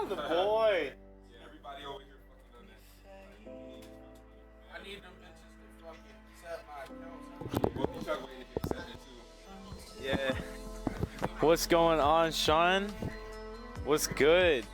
The boy. Yeah, everybody over here fucking on that. I need them bitches to fucking set my account. Well, you try waiting to get accepted too. Yeah. What's going on, Sean? What's good?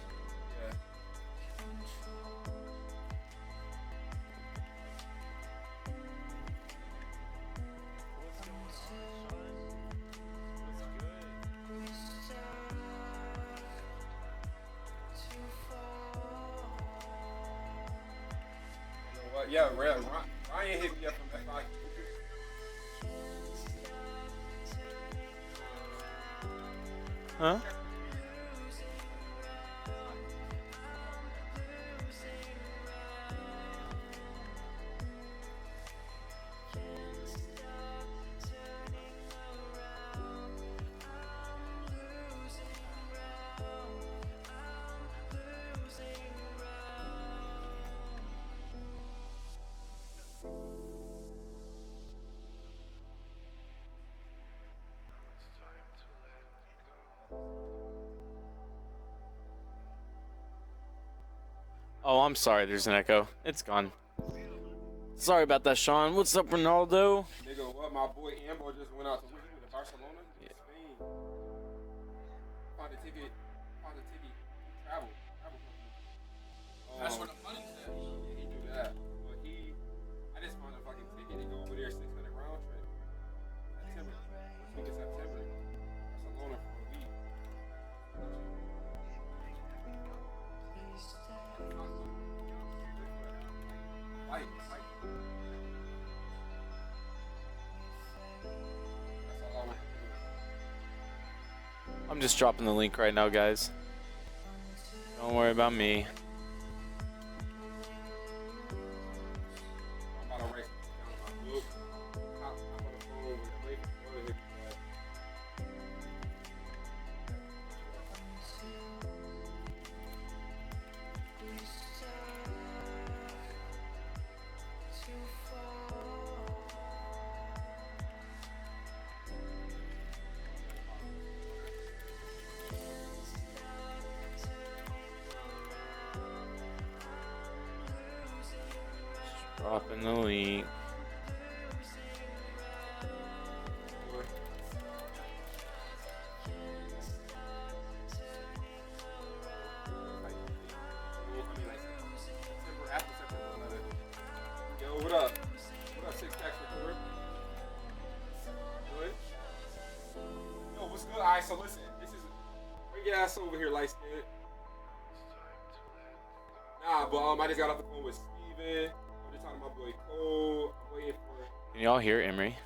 Yeah, Ryan hit me up from FI. Huh? Oh, I'm sorry, there's an echo. It's gone. Sorry about that, Sean. What's up, Ronaldo? Nigga, what? My boy Ambo just went out to Barcelona? Yeah. Spain. Found a ticket. Travel. That's where the money's at. He do that. But I just found a fucking ticket to go over there, 600 round trip. September. I think it's September. Barcelona for a week. Light. That's all I want to do. I'm just dropping the link right now, guys. Don't worry about me. I'm about to write down my book. I'm on the phone with the lady. Dropping the link. Yo, what up? What up, Six Packs Recorder? Good? Yo, what's good? Alright, so listen, bring your ass over here, light skin. Nah, but I just got off the phone with Steven. I'm just talking to my boy Cole. I'm waiting for. Can y'all hear Emery?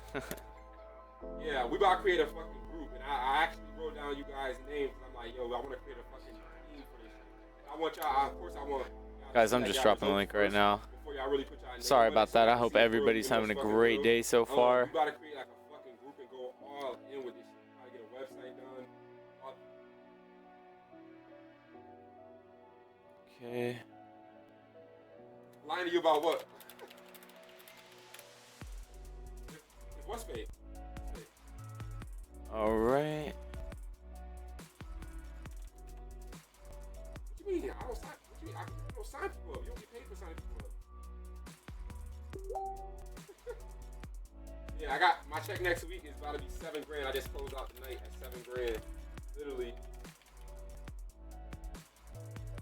Yeah, we about to create a fucking group, and I actually wrote down you guys' names. Cause I'm like, yo, I want to create a fucking team for this shit. I want y'all, of course, I want. Guys, I'm just dropping the link right now. Before y'all really put y'all names Sorry on it, about so that. y'all I hope see it everybody's through, having a fucking great real. day so far. We about to create like a fucking group and go all in with this shit. Try to get a website done. Okay. Lying to you about what? What's fake? All right. What you mean? I don't sign. What you mean? I don't sign people up. You don't get paid for signing people up. Yeah, I got my check next week is about to be $7,000. I just closed out the night at $7,000. Literally.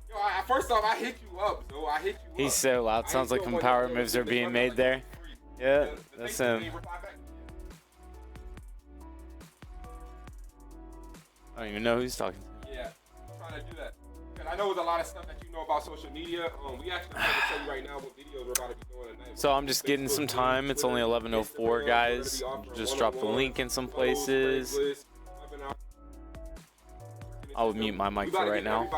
Yo, first off, I hit you up, so I hit you up. He's so loud. Sounds like some power moves are being made there. Yeah, that's him. I don't even know who he's talking to. Yeah, I'm trying to do that. Because I know there's a lot of stuff that you know about social media. We actually want to tell you right now what videos we're about to be doing tonight. So I'm just getting some time. It's only 11:04, guys. Just drop the link in some places. I'll mute my mic for right now.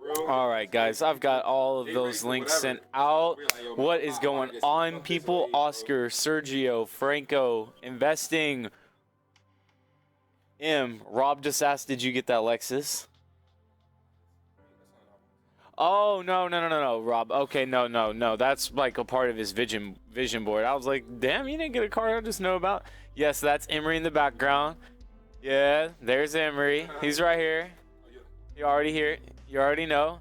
real. All right, guys, I've got all of those links sent out. What is going on, people? Oscar, Sergio, Franco, investing. Rob just asked, did you get that Lexus? Oh, no, Rob. Okay, no. That's like a part of his vision board. I was like, damn, you didn't get a car I just know about. Yes, that's Emery in the background. Yeah, there's Emery. He's right here. You already here. You already know.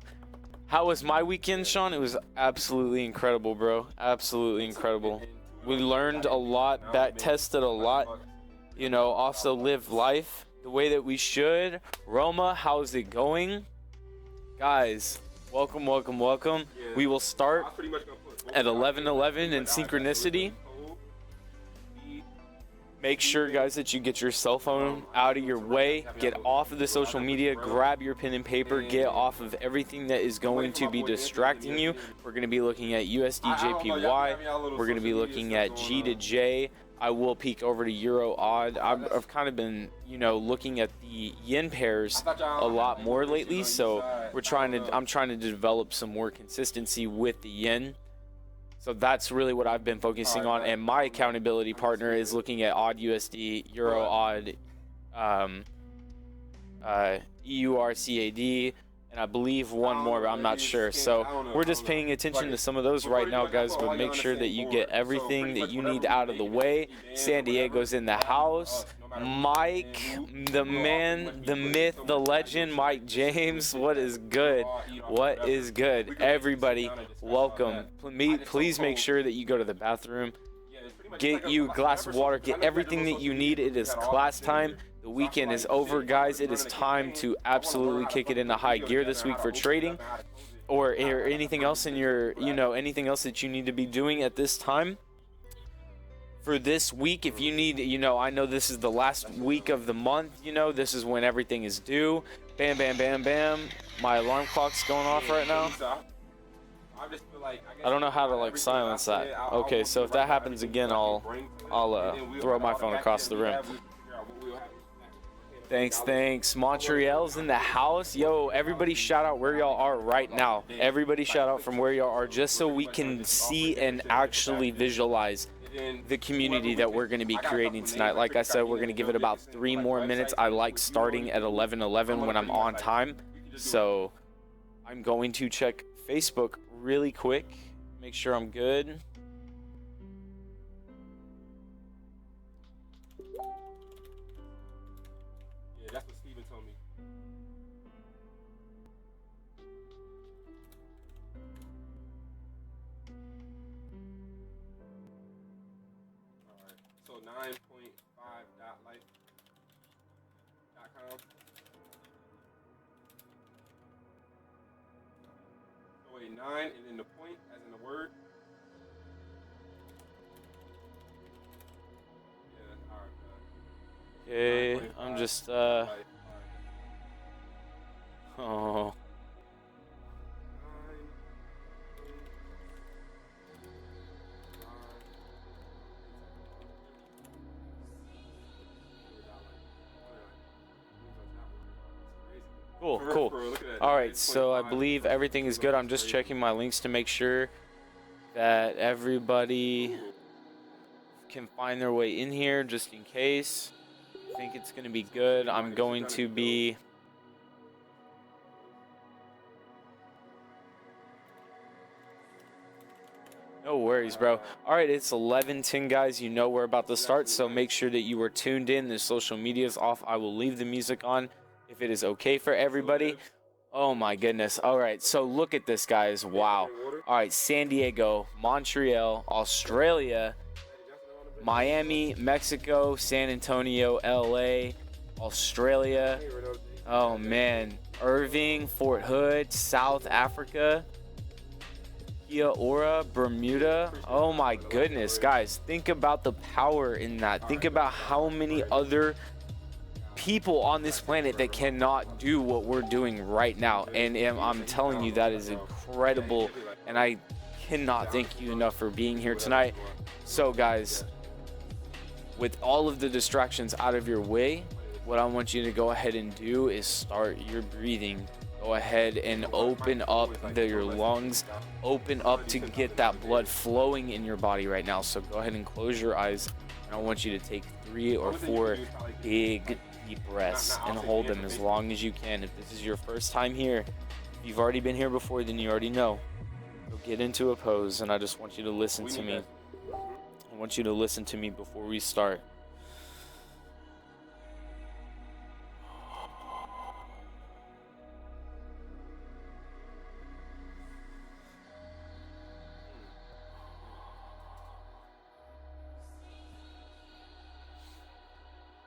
How was my weekend, Sean? It was absolutely incredible, bro. Absolutely incredible. We learned a lot, back tested a lot. You know, also live life the way that we should. Roma, how's it going? Guys, welcome. We will start at 11:11 in synchronicity. Make sure, guys, that you get your cell phone out of your way. Get off of the social media. Grab your pen and paper. Get off of everything that is going to be distracting you. We're going to be looking at USD/JPY. We're going to be looking at G to J. I will peek over to Euro Odd. I've kind of been, you know, looking at the yen pairs a lot more lately. So I'm trying to develop some more consistency with the yen. So that's really what I've been focusing on, and my accountability partner is looking at Odd USD, Euro Odd, EURCAD, and I believe one more, but I'm not sure. So we're just paying attention to some of those right now, guys, but make sure that you get everything that you need out of the way. San Diego's in the house. Mike, the man, the myth, the legend, Mike James. What is good? What is good? Everybody, welcome. Please make sure that you go to the bathroom. Get you a glass of water. Get everything that you need. It is class time. The weekend is over, guys. It is time to absolutely kick it into high gear this week for trading or anything else in your, you know, anything else that you need to be doing at this time. For this week, if you need, you know, I know this is the last week of the month, you know, this is when everything is due. Bam, bam, bam, bam. My alarm clock's going off right now. I don't know how to, like, silence that. Okay, so if that happens again, I'll throw my phone across the room. Thanks. Montreal's in the house. Yo, everybody shout out where y'all are right now. Everybody shout out from where y'all are, just so we can see and actually visualize the community that we're going to be creating tonight. Like I said, we're going to give it about 3 more minutes. I like starting at 11:11 when I'm on time. So I'm going to check Facebook really quick, make sure I'm good. Yeah, that's what Steven told me. Alright, so 9.5.life.com. So wait, 9 and then the point as in the word. Yeah, alright. Okay, I'm just oh. Cool. All right, so I believe everything is good. I'm just checking my links to make sure that everybody can find their way in here, just in case. I think it's going to be good. I'm going to be... No worries, bro. All right, it's 11:10, guys. You know we're about to start, so make sure that you are tuned in. The social media is off. I will leave the music on if it is okay for everybody. Oh, my goodness. All right, so look at this, guys. Wow. All right, San Diego, Montreal, Australia, Miami, Mexico, San Antonio, LA, Australia. Oh, man. Irving, Fort Hood, South Africa, Kia Ora, Bermuda. Oh my goodness, guys. Think about the power in that. Think about how many other people on this planet that cannot do what we're doing right now. And I'm telling you, that is incredible. And I cannot thank you enough for being here tonight. So, guys, with all of the distractions out of your way, what I want you to go ahead and do is start your breathing. Go go ahead and open up your lungs, open up to get that blood flowing in your body right now. So go ahead and close your eyes, and I want you to take 3 or 4 big deep breaths and hold them as long as you can. If this is your first time here, if you've already been here before, then you already know. So get into a pose, and I just want you to listen to me. I want you to listen to me before we start.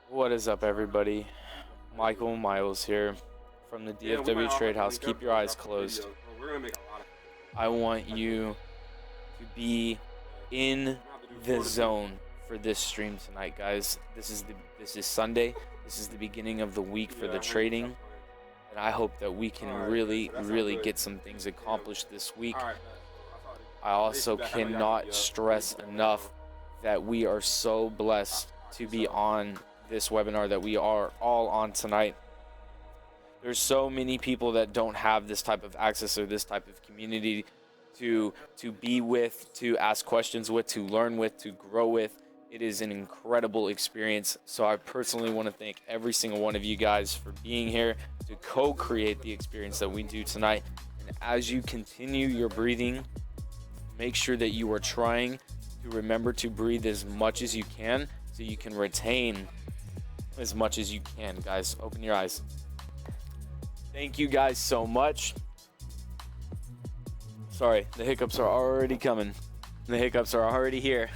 What is up, everybody? Michael Miles here from the DFW Trade House. Keep your eyes closed. I want you to be in the zone for this stream tonight, guys. This is Sunday. This is the beginning of the week for the trading, and I hope that we can really get some things accomplished this week. I also cannot stress enough that we are so blessed to be on this webinar that we are all on tonight. There's so many people that don't have this type of access or this type of community to be with, to ask questions with, to learn with, to grow with. It is an incredible experience. So I personally want to thank every single one of you guys for being here to co-create the experience that we do tonight. And as you continue your breathing, make sure that you are trying to remember to breathe as much as you can so you can retain as much as you can. Guys, open your eyes. Thank you guys so much. Sorry, the hiccups are already coming. The hiccups are already here.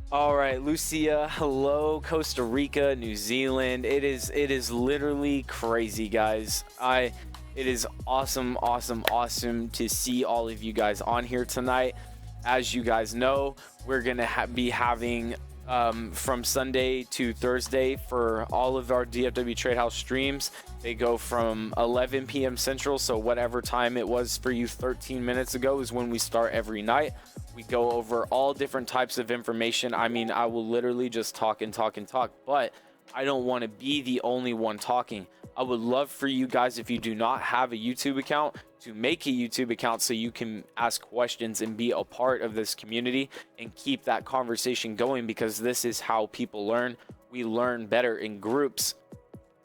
All right, Lucia, hello, Costa Rica, New Zealand. It is literally crazy, guys. It is awesome to see all of you guys on here tonight. As you guys know, we're gonna be having from Sunday to Thursday for all of our DFW Trade House streams. They go from 11 p.m. Central, so whatever time it was for you 13 minutes ago is when we start every night. We go over all different types of information. I mean, I will literally just talk, but I don't want to be the only one talking. I would love for you guys, if you do not have a YouTube account, to make a YouTube account so you can ask questions and be a part of this community and keep that conversation going, because this is how people learn. We learn better in groups.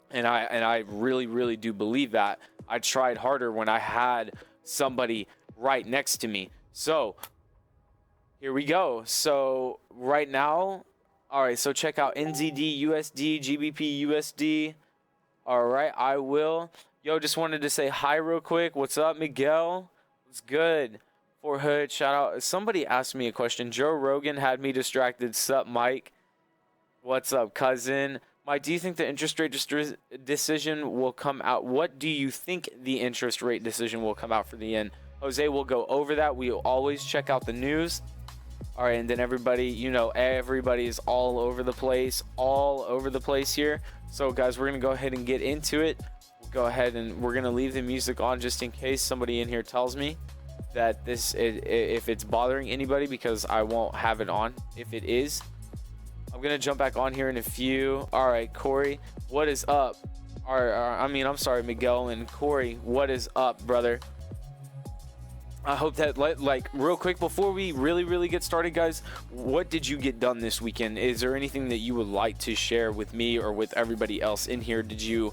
And I really do believe that. I tried harder when I had somebody right next to me. So here we go. So right now, all right, so check out NZD, USD, GBP, USD. All right, I will. Yo, just wanted to say hi real quick. What's up, Miguel? What's good? For Hood, shout out. Somebody asked me a question. Joe Rogan had me distracted. Sup, Mike? What's up, cousin? Mike, do you think the interest rate decision will come out? What do you think the interest rate decision will come out for the yen? Jose will go over that. We always check out the news. All right, and then everybody, you know, everybody is all over the place here. So, guys, we're going to go ahead and get into it. We'll go ahead and we're going to leave the music on just in case somebody in here tells me that if it's bothering anybody, because I won't have it on if it is. I'm going to jump back on here in a few. All right, Corey, what is up? I'm sorry, Miguel and Corey, what is up, brother? I hope that, like, real quick, before we really get started, guys, what did you get done this weekend? Is there anything that you would like to share with me or with everybody else in here? Did you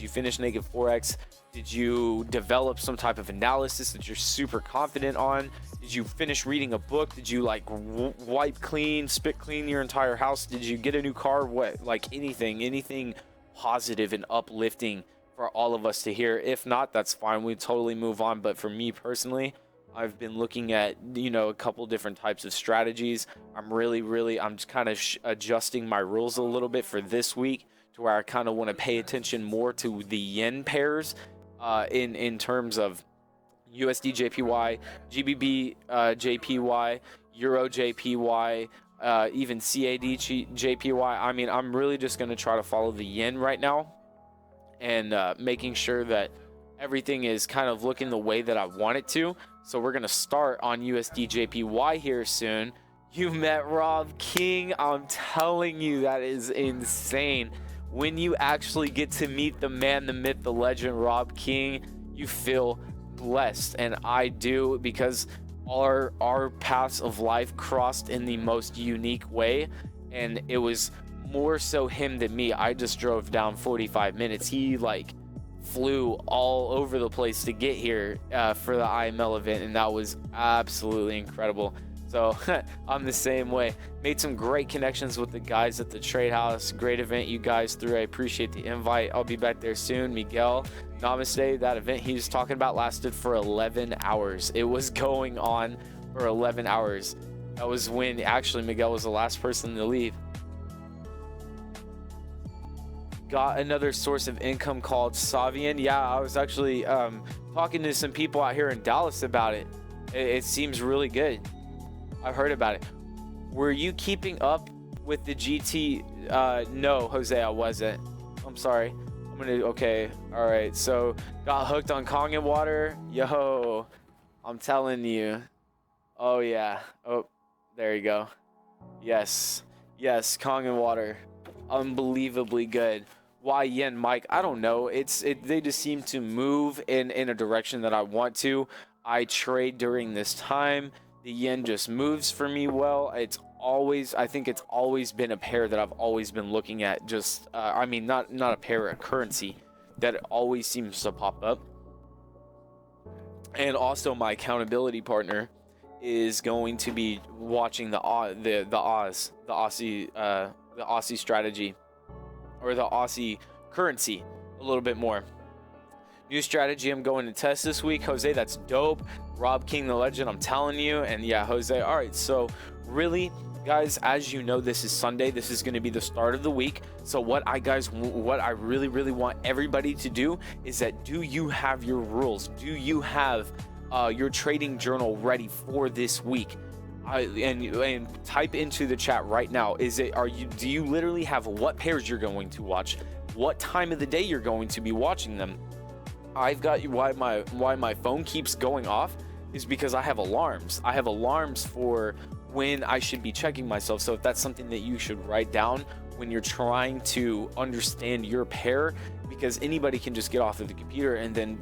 finish Negative Forex? Did you develop some type of analysis that you're super confident on? Did you finish reading a book? Did you wipe clean, spit clean your entire house? Did you get a new car? What, like anything positive and uplifting for all of us to hear? If not, that's fine. We totally move on. But for me personally, I've been looking at, a couple different types of strategies. I'm just kind of adjusting my rules a little bit for this week to where I kind of want to pay attention more to the yen pairs in terms of USD JPY, GBP JPY, Euro JPY, even CAD JPY. I mean, I'm really just going to try to follow the yen right now and making sure that everything is kind of looking the way that I want it to. So we're going to start on USD JPY here soon. You met Rob King. I'm telling you, that is insane. when you actually get to meet the man, the myth, the legend, Rob King, you feel blessed. And I do, because our paths of life crossed in the most unique way, and it was more so him than me. I just drove down 45 minutes. He like flew all over the place to get here for the IML event, and that was absolutely incredible. So I'm the same way. Made some great connections with the guys at the Trade House. Great event you guys threw. I appreciate the invite. I'll be back there soon. Miguel, namaste. That event he was talking about lasted for 11 hours. It was going on for 11 hours. That was when actually Miguel was the last person to leave. Got another source of income called Savian. Yeah, I was actually talking to some people out here in Dallas about it. It seems really good. I've heard about it. Were you keeping up with the GT? No, Jose, I wasn't. I'm sorry. Okay. All right. So got hooked on Kong and Water. Yo, I'm telling you. Oh yeah. Oh, there you go. Yes. Kong and Water. Unbelievably good. Why yen, Mike? I don't know. They just seem to move in a direction that I want to. I trade during this time. The yen just moves for me well. I think it's always been a pair that I've always been looking at. Just, I mean, not a pair, a currency that always seems to pop up. And also, my accountability partner is going to be watching the Aussie strategy, or the Aussie currency a little bit more. New strategy I'm going to test this week. Jose, that's dope. Rob King, the legend, I'm telling you. And yeah, Jose, all right. So really, guys, as you know, this is Sunday. This is going to be the start of the week. So what I really, really want everybody to do is that, do you have your rules? Do you have your trading journal ready for this week? And type into the chat right now. Do you literally have what pairs you're going to watch, what time of the day you're going to be watching them? I've got you. Why my phone keeps going off is because I have alarms. I have alarms for when I should be checking myself. So if that's something that you should write down when you're trying to understand your pair, because anybody can just get off of the computer and then,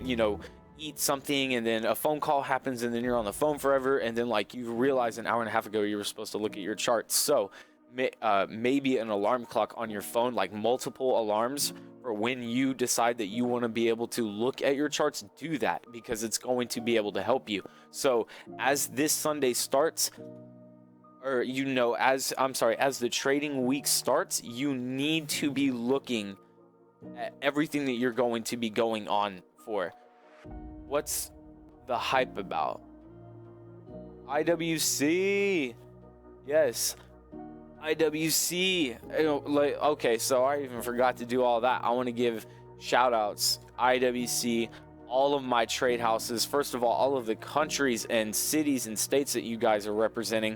eat something, and then a phone call happens, and then you're on the phone forever, and then like you realize an hour and a half ago you were supposed to look at your charts. So maybe an alarm clock on your phone, like multiple alarms for when you decide that you want to be able to look at your charts. Do that, because it's going to be able to help you. So as this Sunday starts, or as the trading week starts, you need to be looking at everything that you're going to be going on for. What's the hype about? IWC. Yes. IWC. Okay, so I even forgot to do all that. I want to give shout outs. IWC, all of my trade houses. First of all of the countries and cities and states that you guys are representing.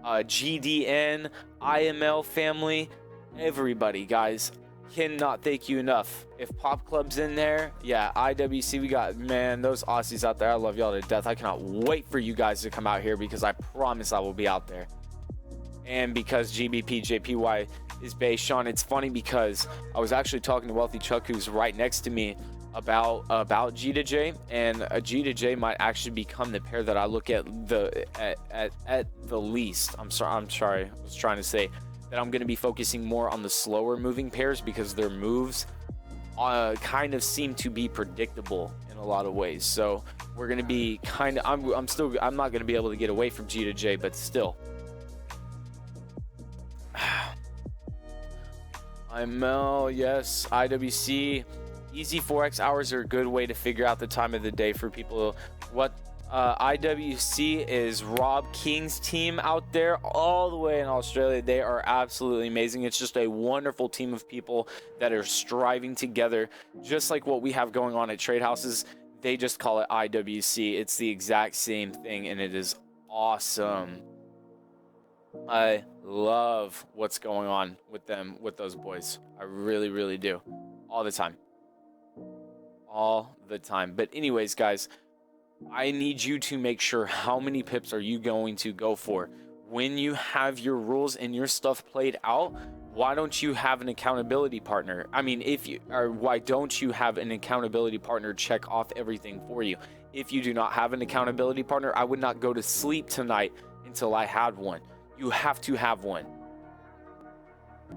GDN, IML family, everybody, guys. Cannot thank you enough. If Pop Club's in there, yeah, IWC, we got, man, those Aussies out there. I love y'all to death. I cannot wait for you guys to come out here, because I promise I will be out there. And because GBP JPY is based, Sean, it's funny because I was actually talking to Wealthy Chuck, who's right next to me, about G to J, and a G to J might actually become the pair that I look at at the least. I'm sorry. I was trying to say that I'm going to be focusing more on the slower moving pairs, because their moves kind of seem to be predictable in a lot of ways. So we're going to be I'm not going to be able to get away from G to J, but still. IML, yes. IWC, easy forex hours are a good way to figure out the time of the day for people. What IWC is Rob King's team out there all the way in Australia. They are absolutely amazing. It's just a wonderful team of people that are striving together, just like what we have going on at trade houses. They just call it IWC. It's the exact same thing, and it is awesome. I love what's going on with them, with those boys. I really, really do. All the time. But anyways, guys, I need you to make sure how many pips are you going to go for. When you have your rules and your stuff played out, why don't you have an accountability partner? I mean, why don't you have an accountability partner check off everything for you? If you do not have an accountability partner, I would not go to sleep tonight until I had one. You have to have one.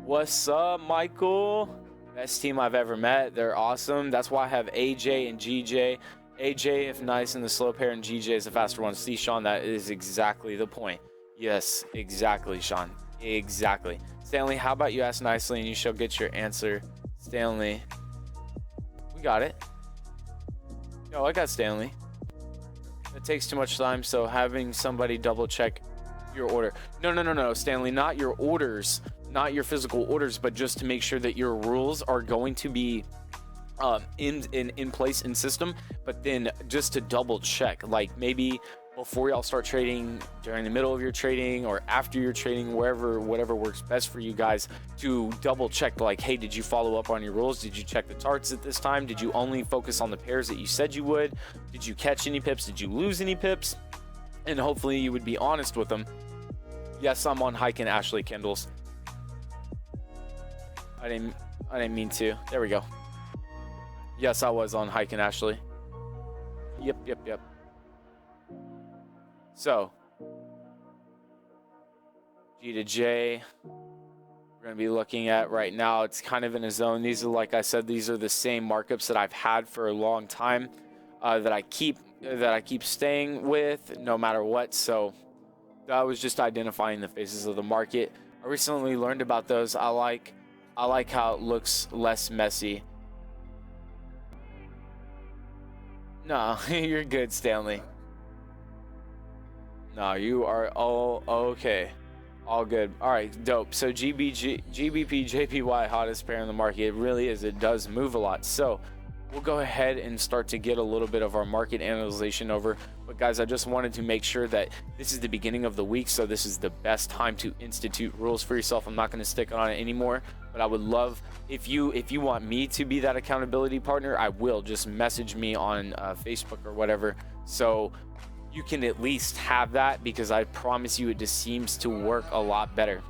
What's up, Michael? Best team I've ever met. They're awesome. That's why I have AJ and GJ. AJ, if nice, and the slow pair, and GJ is the faster one. See, Sean, that is exactly the point. Yes, exactly, Sean. Exactly. Stanley, how about you ask nicely and you shall get your answer? Stanley. We got it. Yo, I got Stanley. It takes too much time, so having somebody double check your order. No, Stanley, not your orders, not your physical orders, but just to make sure that your rules are going to be in place in system, but then just to double check, like maybe before y'all start trading, during the middle of your trading, or after your trading, whatever works best for you guys, to double check, like, hey, did you follow up on your rules? Did you check the charts at this time? Did you only focus on the pairs that you said you would? Did you catch any pips? Did you lose any pips? And hopefully you would be honest with them. Yes, I'm on Hike and Ashley Kindles. I didn't mean to. There we go. Yes, I was on Hike and Ashley. Yep. So, G to J, we're going to be looking at right now. It's kind of in a zone. These are, like I said, these are the same markups that I've had for a long time, that I keep staying with no matter what. So that was just identifying the phases of the market. I recently learned about those. I like how it looks less messy. No, you're good, Stanley. No, you are all okay. All good. All right, dope. So GBP, JPY, hottest pair in the market. It really is. It does move a lot. So we'll go ahead and start to get a little bit of our market analyzation over. But guys, I just wanted to make sure that this is the beginning of the week, so this is the best time to institute rules for yourself. I'm not going to stick on it anymore, but I would love if you want me to be that accountability partner, I will. Just message me on Facebook or whatever, so you can at least have that, because I promise you it just seems to work a lot better.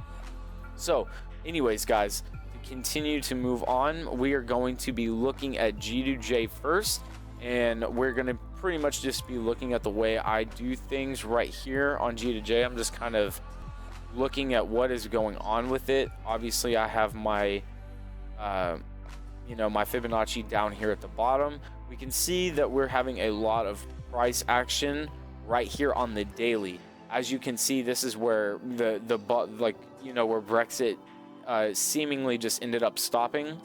So anyways, guys, to continue to move on, we are going to be looking at G to J first, and we're going to pretty much just be looking at the way I do things right here on G to J. I'm just kind of looking at what is going on with it. Obviously, I have my my Fibonacci down here at the bottom. We can see that we're having a lot of price action right here on the daily. As you can see, this is where where Brexit seemingly just ended up stopping.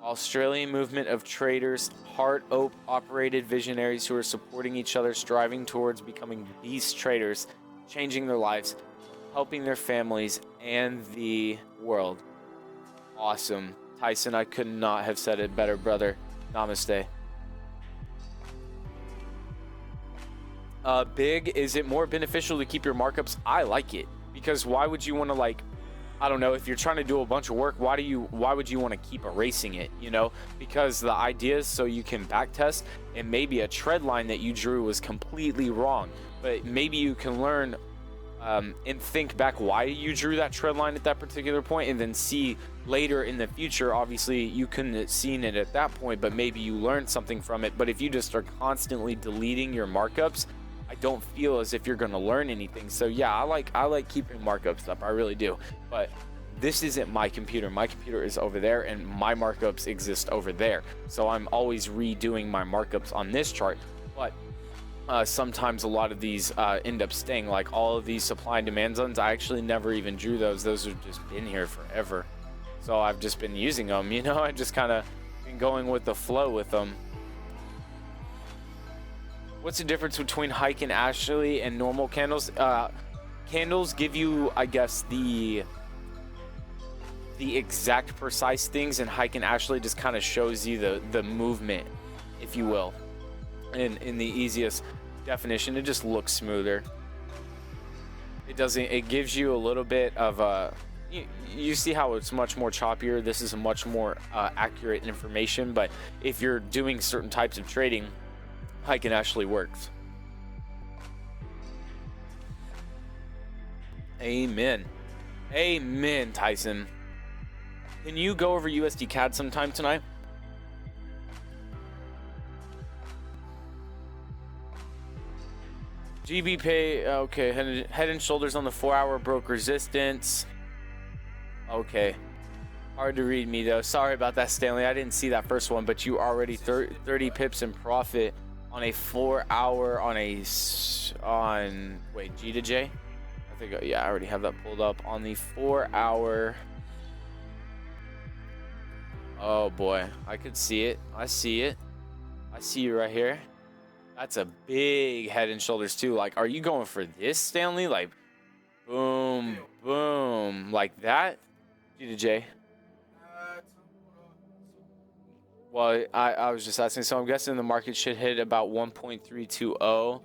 Australian movement of traders, hard operated visionaries who are supporting each other, striving towards becoming beast traders, changing their lives, helping their families and the world. Awesome. Tyson, I could not have said it better, brother. Namaste. Big, is it more beneficial to keep your markups? I like it, because why would you want to, I don't know, if you're trying to do a bunch of work, why would you want to keep erasing it, because the idea is so you can back test, and maybe a trend line that you drew was completely wrong, but maybe you can learn and think back why you drew that trend line at that particular point, and then see later in the future. Obviously you couldn't have seen it at that point, but maybe you learned something from it. But if you just are constantly deleting your markups, I don't feel as if you're going to learn anything. So yeah, I like keeping markups up, I really do. But this isn't my computer. My computer is over there, and my markups exist over there, so I'm always redoing my markups on this chart. But sometimes a lot of these end up staying, like all of these supply and demand zones. I actually never even drew those have just been here forever, so I've just been using them. I just kind of been going with the flow with them. What's the difference between Hike and Ashley and normal candles? Candles give you, I guess, the exact precise things, and Hike and Ashley just kind of shows you the movement, if you will. In the easiest definition, it just looks smoother. It gives you a little bit of you see how it's much more choppier. This is a much more accurate information, but if you're doing certain types of trading, Hike and Ashley works. Amen. Amen, Tyson. Can you go over USD CAD sometime tonight? GB pay, okay, head and shoulders on the 4-hour broke resistance. Okay. Hard to read me though. Sorry about that, Stanley. I didn't see that first one, but you already 30 pips in profit on a 4-hour on wait, G to J? I think, yeah, I already have that pulled up on the 4-hour. Oh boy, I could see it. I see it. I see you right here. That's a big head and shoulders too. Like, are you going for this, Stanley? Like, boom, boom, like that? G to J. Well, I was just asking. So I'm guessing the market should hit about 1.320. Oh.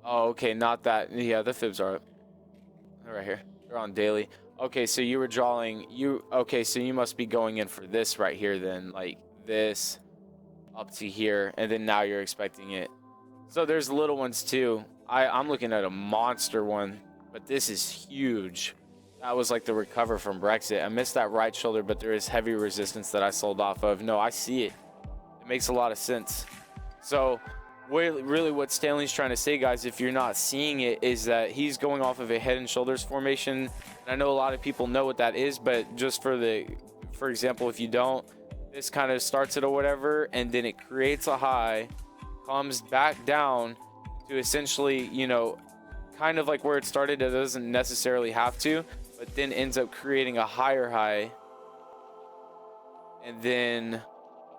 Oh, okay, not that. Yeah, the fibs are up. They're right here. They're on daily. Okay, so you were drawing okay, so you must be going in for this right here then, like this up to here, and then now you're expecting it. So there's little ones too. I'm looking at a monster one, but this is huge. That was like the recover from Brexit. I missed that right shoulder, but there is heavy resistance that I sold off of. No, I see it. It makes a lot of sense. So really what Stanley's trying to say, guys, if you're not seeing it, is that he's going off of a head and shoulders formation. And I know a lot of people know what that is, but just for example, if you don't, this kind of starts it or whatever, and then it creates a high, comes back down to essentially, you know, kind of like where it started. It doesn't necessarily have to, but then ends up creating a higher high, and then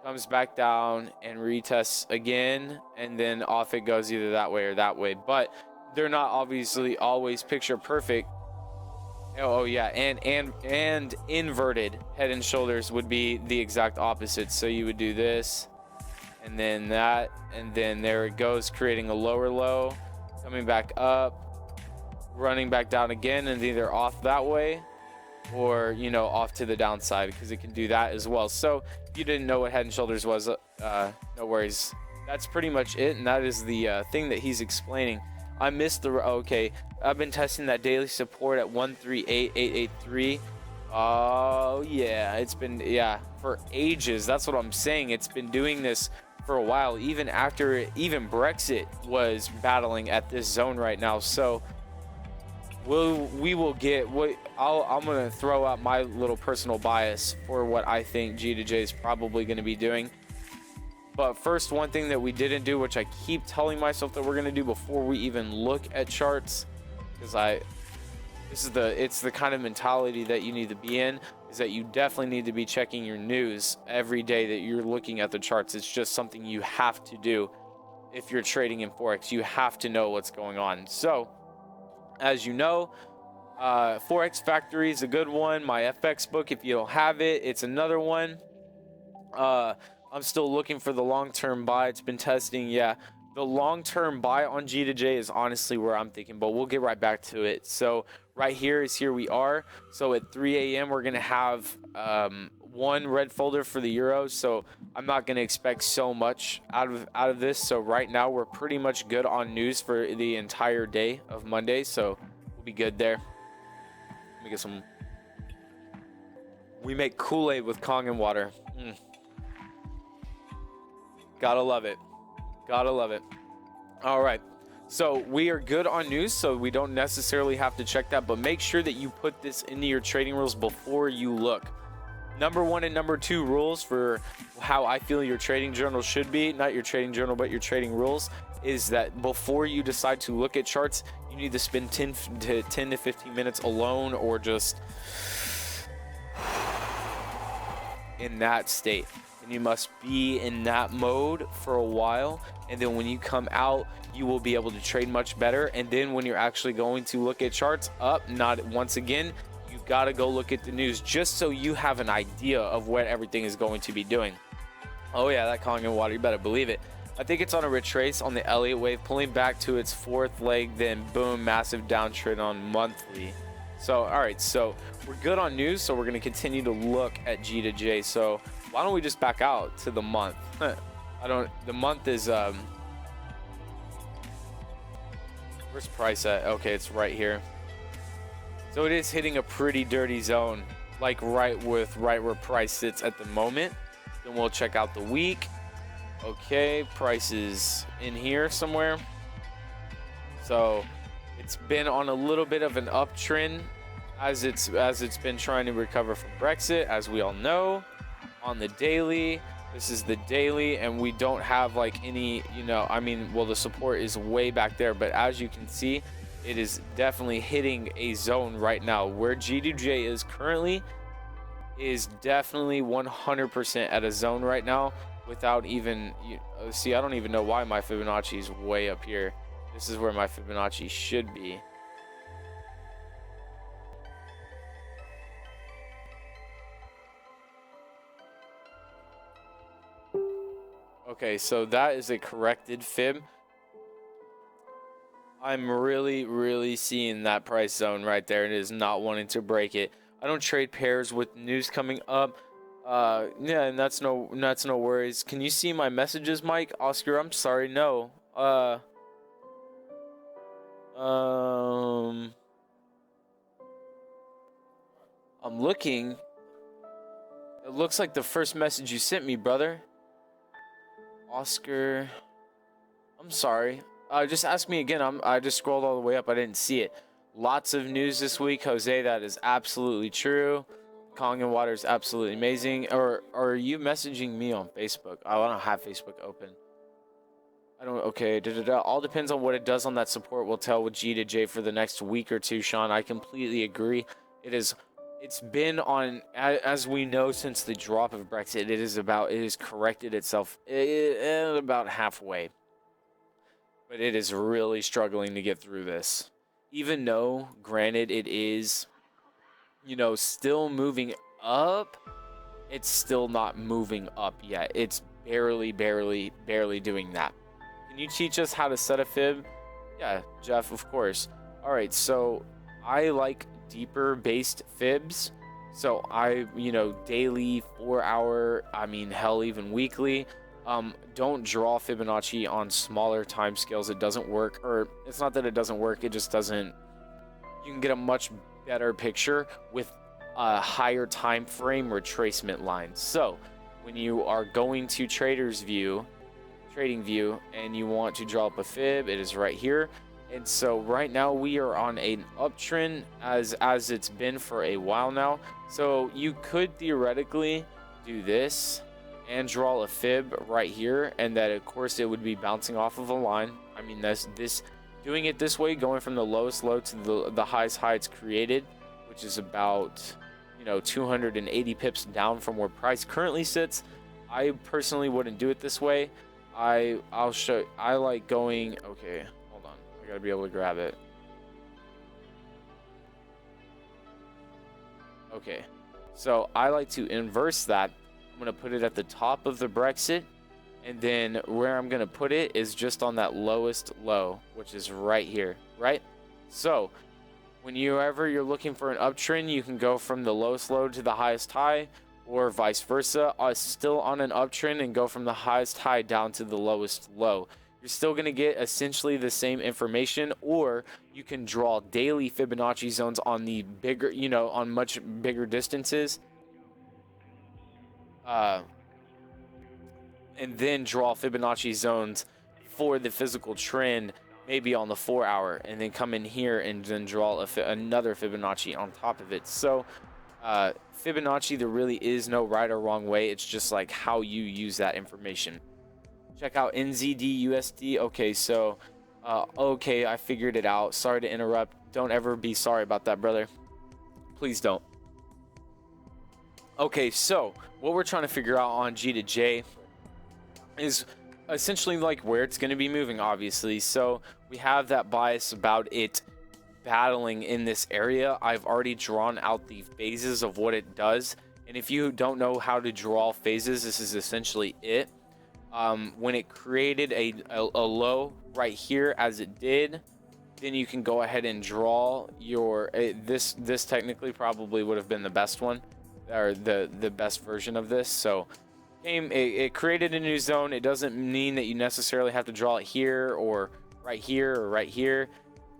comes back down and retests again, and then off it goes either that way or that way. But they're not obviously always picture perfect. Oh yeah, and inverted head and shoulders would be the exact opposite. So you would do this, and then that, and then there it goes, creating a lower low, coming back up, running back down again, and either off that way or, you know, off to the downside, because it can do that as well. So if you didn't know what head and shoulders was, no worries. That's pretty much it, and that is the thing that he's explaining. I missed the, okay, I've been testing that daily support at 138,883. Oh yeah, it's been, yeah, for ages. That's what I'm saying. It's been doing this for a while, even after Brexit was battling at this zone right now. So we will get what I'm gonna throw out my little personal bias for what I think G to J is probably going to be doing. But first, one thing that we didn't do, which I keep telling myself that we're going to do before we even look at charts, because it's the kind of mentality that you need to be in, is that you definitely need to be checking your news every day that you're looking at the charts. It's just something you have to do if you're trading in Forex. You have to know what's going on. So, as you know, Forex Factory is a good one. My FX book, if you don't have it, it's another one. I'm still looking for the long-term buy. It's been testing. Yeah, the long-term buy on G to J is honestly where I'm thinking, but we'll get right back to it. So right here we are. So at 3 a.m. we're gonna have one red folder for the euro. So I'm not gonna expect so much out of this. So right now we're pretty much good on news for the entire day of Monday. So we'll be good there. Let me get some. We make Kool-Aid with Kangen water. Gotta love it. Gotta love it. All right. So we are good on news, so we don't necessarily have to check that, but make sure that you put this into your trading rules before you look. Number 1 and number 2 rules for how I feel your trading journal should be, not your trading journal, but your trading rules, is that before you decide to look at charts, you need to spend 10 to 15 minutes alone, or just in that state. And you must be in that mode for a while, and then when you come out, you will be able to trade much better. And then when you're actually going to look at charts once again, you've got to go look at the news just so you have an idea of what everything is going to be doing. Oh yeah, that Kangen water, you better believe it. I think it's on a retrace on the Elliott wave, pulling back to its 4th leg, then boom, massive downtrend on monthly. So all right, so we're good on news, so we're going to continue to look at G to J. So why don't we just back out to the month? The month is Where's price at? Okay, it's right here. So it is hitting a pretty dirty zone, like right where price sits at the moment. Then we'll check out the week. Okay, price is in here somewhere. So it's been on a little bit of an uptrend as it's been trying to recover from Brexit, as we all know. On the daily, this is the daily, and we don't have like any, I mean, well, the support is way back there, but as you can see, it is definitely hitting a zone right now. Where G2J is currently is definitely 100% at a zone right now without even, see, I don't even know why my Fibonacci is way up here. This is where my Fibonacci should be. Okay, so that is a corrected fib. I'm really seeing that price zone right there, and it is not wanting to break it. I don't trade pairs with news coming up. Yeah, and that's no worries. Can you see my messages, Mike? Oscar, I'm sorry, no. I'm looking. It looks like the first message you sent me, brother. Oscar, I'm sorry. Just ask me again. I just scrolled all the way up. I didn't see it. Lots of news this week, Jose. That is absolutely true. Kong and Water is absolutely amazing. Or are you messaging me on Facebook? Oh, I don't have Facebook open. I don't. Okay. All depends on what it does on that support. We'll tell with G to J for the next week or two, Sean. I completely agree. It's been on, as we know, since the drop of Brexit. It has corrected itself about halfway. But it is really struggling to get through this. Even though, granted, it is, still moving up, it's still not moving up yet. It's barely doing that. Can you teach us how to set a fib? Yeah, Jeff, of course. All right, so I like deeper based fibs. So I, daily, 4 hour, I mean, hell, even weekly. Don't draw Fibonacci on smaller time scales. It doesn't work, or it's not that it doesn't work. It just doesn't. You can get a much better picture with a higher time frame retracement line. So when you are going to trading view, and you want to draw up a fib, it is right here. And so right now we are on an uptrend as it's been for a while now. So you could theoretically do this and draw a fib right here, and that of course it would be bouncing off of a line. I mean, doing it this way, going from the lowest low to the highest high it's created, which is about 280 pips down from where price currently sits. I personally wouldn't do it this way. I'll show. I like going. Okay, hold on. I gotta be able to grab it. Okay, so I like to inverse that. I'm gonna put it at the top of the Brexit, and then where I'm gonna put it is just on that lowest low, which is right here, right? So whenever you're looking for an uptrend, you can go from the lowest low to the highest high, or vice versa, still on an uptrend and go from the highest high down to the lowest low. You're still going to get essentially the same information, or you can draw daily Fibonacci zones on the bigger, on much bigger distances. And then draw Fibonacci zones for the physical trend, maybe on the 4 hour, and then come in here and then draw another Fibonacci on top of it. So Fibonacci, there really is no right or wrong way. It's just like how you use that information. Check out NZD USD. Okay, so okay, I figured it out. Sorry to interrupt. Don't ever be sorry about that, brother. Please don't. Okay, so what we're trying to figure out on G to J is essentially like where it's going to be moving, obviously. So we have that bias about it battling in this area. I've already drawn out the phases of what it does, and if you don't know how to draw phases, this is essentially it. When it created a low right here, as it did, then you can go ahead and draw your this technically probably would have been the best one, or the best version of this. So it created a new zone. It doesn't mean that you necessarily have to draw it here or right here or right here.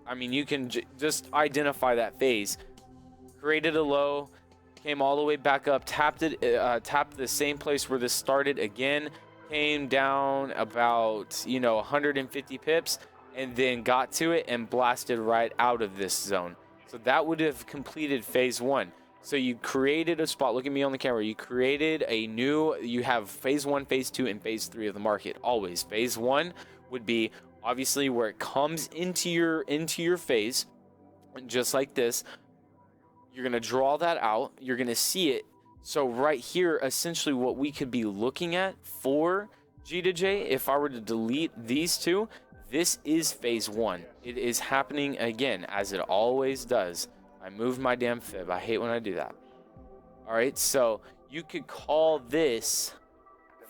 I mean, you can just identify that phase. Created a low, came all the way back up, tapped the same place where this started again, came down about 150 pips, and then got to it and blasted right out of this zone. So that would have completed phase one. So you created a spot. Look at me on the camera. You created you have phase one, phase two, and phase three of the market. Always phase one would be obviously where it comes into your phase, just like this. You're going to draw that out. You're going to see it. So right here, essentially what we could be looking at for G to J, if I were to delete these two, this is phase one. It is happening again, as it always does. I moved my damn fib. I hate when I do that. All right, so you could call this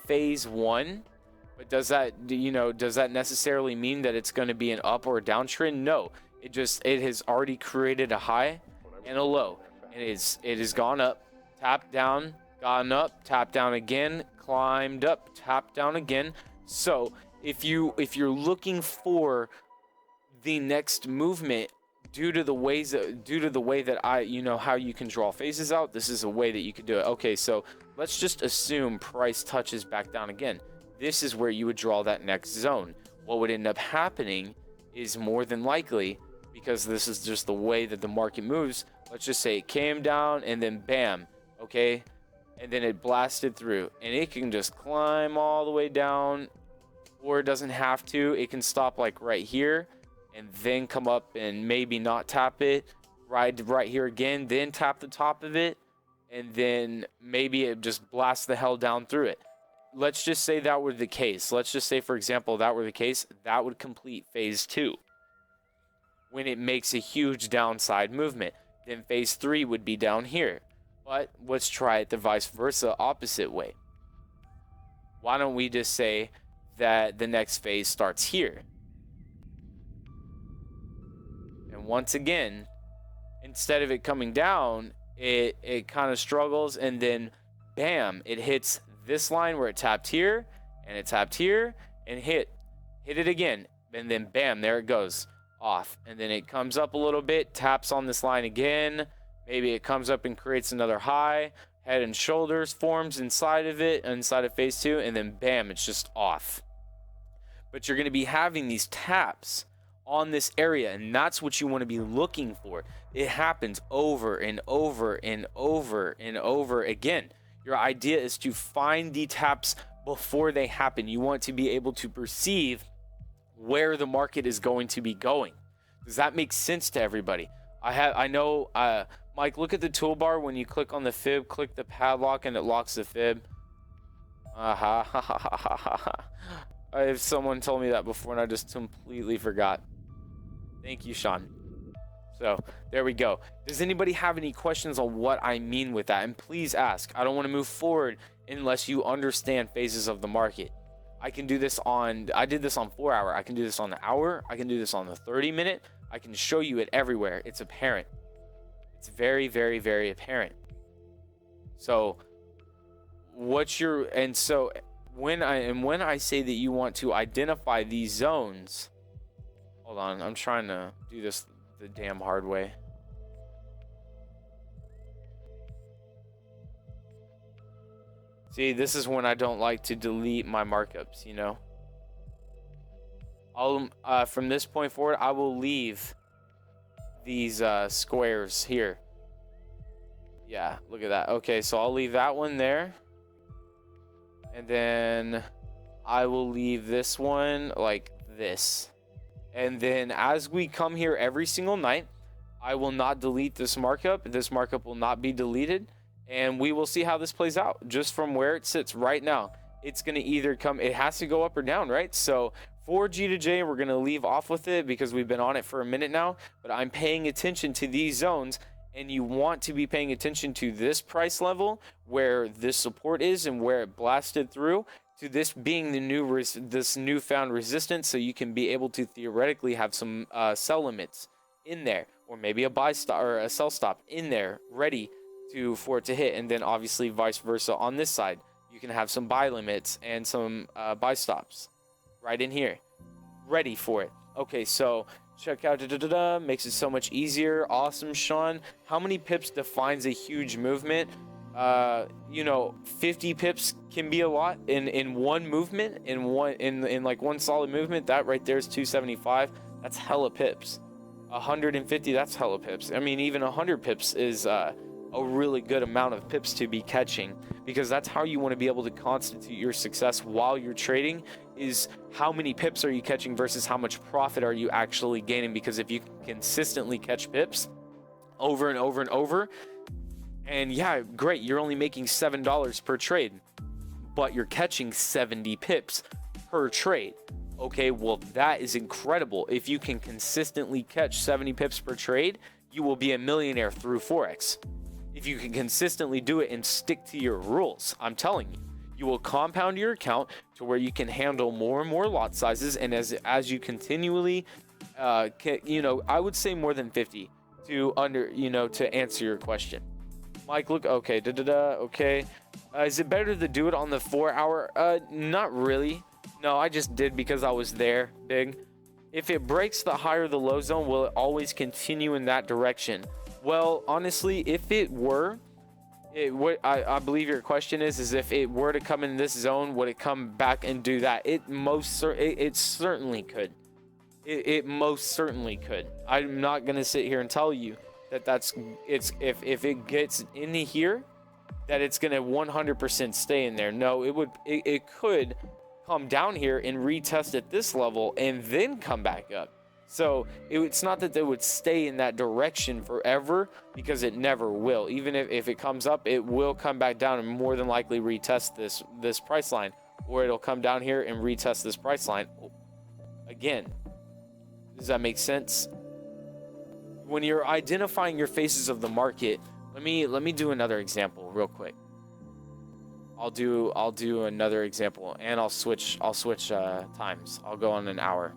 phase one, but does that necessarily mean that it's going to be an up or a downtrend? No, it has already created a high and a low, and it has gone up, tapped down, gone up, tapped down again, climbed up, tapped down again. So if you're looking for the next movement, due to the way that how you can draw phases out, this is a way that you could do it. Okay, so let's just assume price touches back down again. This is where you would draw that next zone. What would end up happening is, more than likely, because this is just the way that the market moves, let's just say it came down and then bam, okay, and then it blasted through, and it can just climb all the way down, or it doesn't have to. It can stop like right here and then come up and maybe not tap it, right here again, then tap the top of it, and then maybe it just blasts the hell down through it. Let's just say that were the case. Let's just say, for example, that were the case. That would complete phase two when it makes a huge downside movement. Then phase three would be down here. But let's try it the vice versa, opposite way. Why don't we just say that the next phase starts here? And once again, instead of it coming down, it kind of struggles, and then bam, it hits this line where it tapped here, and it tapped here, and hit it again, and then bam, there it goes off. And then it comes up a little bit, taps on this line again, maybe it comes up and creates another high, head and shoulders forms inside of it, inside of phase two, and then bam, it's just off. But you're going to be having these taps on this area, and that's what you want to be looking for. It happens over and over and over and over again. Your idea is to find the taps before they happen. You want to be able to perceive where the market is going to be going. Does that make sense to everybody? I know, Mike, look at the toolbar. When you click on the fib, click the padlock and it locks the fib. If someone told me that before and I just completely forgot. Thank you, Sean. So there we go. Does anybody have any questions on what I mean with that? And please ask. I don't want to move forward unless you understand phases of the market. I did this on 4 hour. I can do this on the hour. I can do this on the 30-minute. I can show you it everywhere. It's apparent. It's very, very, very apparent. So when I say that you want to identify these zones, hold on, I'm trying to do this the damn hard way. See, this is when I don't like to delete my markups, I'll from this point forward, I will leave these squares here. Yeah, look at that. Okay, so I'll leave that one there. And then I will leave this one like this. And then as we come here every single night, I will not delete this markup. This markup will not be deleted. And we will see how this plays out just from where it sits right now. It's going to either come, it has to go up or down, right? So for G to J, we're going to leave off with it because we've been on it for a minute now. But I'm paying attention to these zones. And you want to be paying attention to this price level where this support is and where it blasted through, to this being the this newfound resistance, so you can be able to theoretically have some sell limits in there, or maybe a buy stop or a sell stop in there ready for it to hit. And then obviously vice versa on this side, you can have some buy limits and some buy stops right in here ready for it. Okay, so check out, makes it so much easier. Awesome, Sean. How many pips defines a huge movement? 50 pips can be a lot in one movement, in like one solid movement. That right there is 275. That's hella pips. 150, that's hella pips. I mean, even 100 pips is a really good amount of pips to be catching, because that's how you want to be able to constitute your success while you're trading, is how many pips are you catching versus how much profit are you actually gaining. Because if you consistently catch pips over and over and over, and yeah, great, you're only making $7 per trade, but you're catching 70 pips per trade. Okay, well, that is incredible. If you can consistently catch 70 pips per trade, you will be a millionaire through Forex. If you can consistently do it and stick to your rules, I'm telling you, you will compound your account to where you can handle more and more lot sizes. And as you continually, I would say more than 50 to answer your question. Mike, look, okay, okay. Is it better to do it on the 4 hour? Not really. No, I just did because I was there, big. If it breaks the higher the low zone, will it always continue in that direction? Well, honestly, if it were, I believe your question is if it were to come in this zone, would it come back and do that? It certainly could. It most certainly could. I'm not gonna sit here and tell you that if it gets in here, that it's gonna 100% stay in there. No, it could come down here and retest at this level and then come back up. So it's not that they would stay in that direction forever, because it never will. Even if it comes up, it will come back down and more than likely retest this price line, or it'll come down here and retest this price line again. Does that make sense? When you're identifying your phases of the market, let me do another example real quick. I'll do another example, and I'll switch times. I'll go on an hour.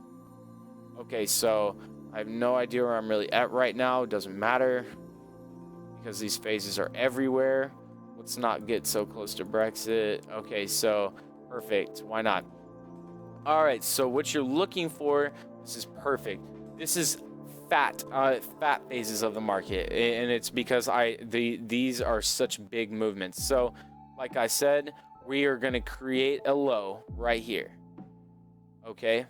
Okay, so I have no idea where I'm really at right now. It doesn't matter, because these phases are everywhere. Let's not get so close to Brexit. Okay, so perfect. Why not? All right, so what you're looking for, this is perfect. This is fat phases of the market, and it's because these are such big movements. So like I said, we are going to create a low right here. Okay,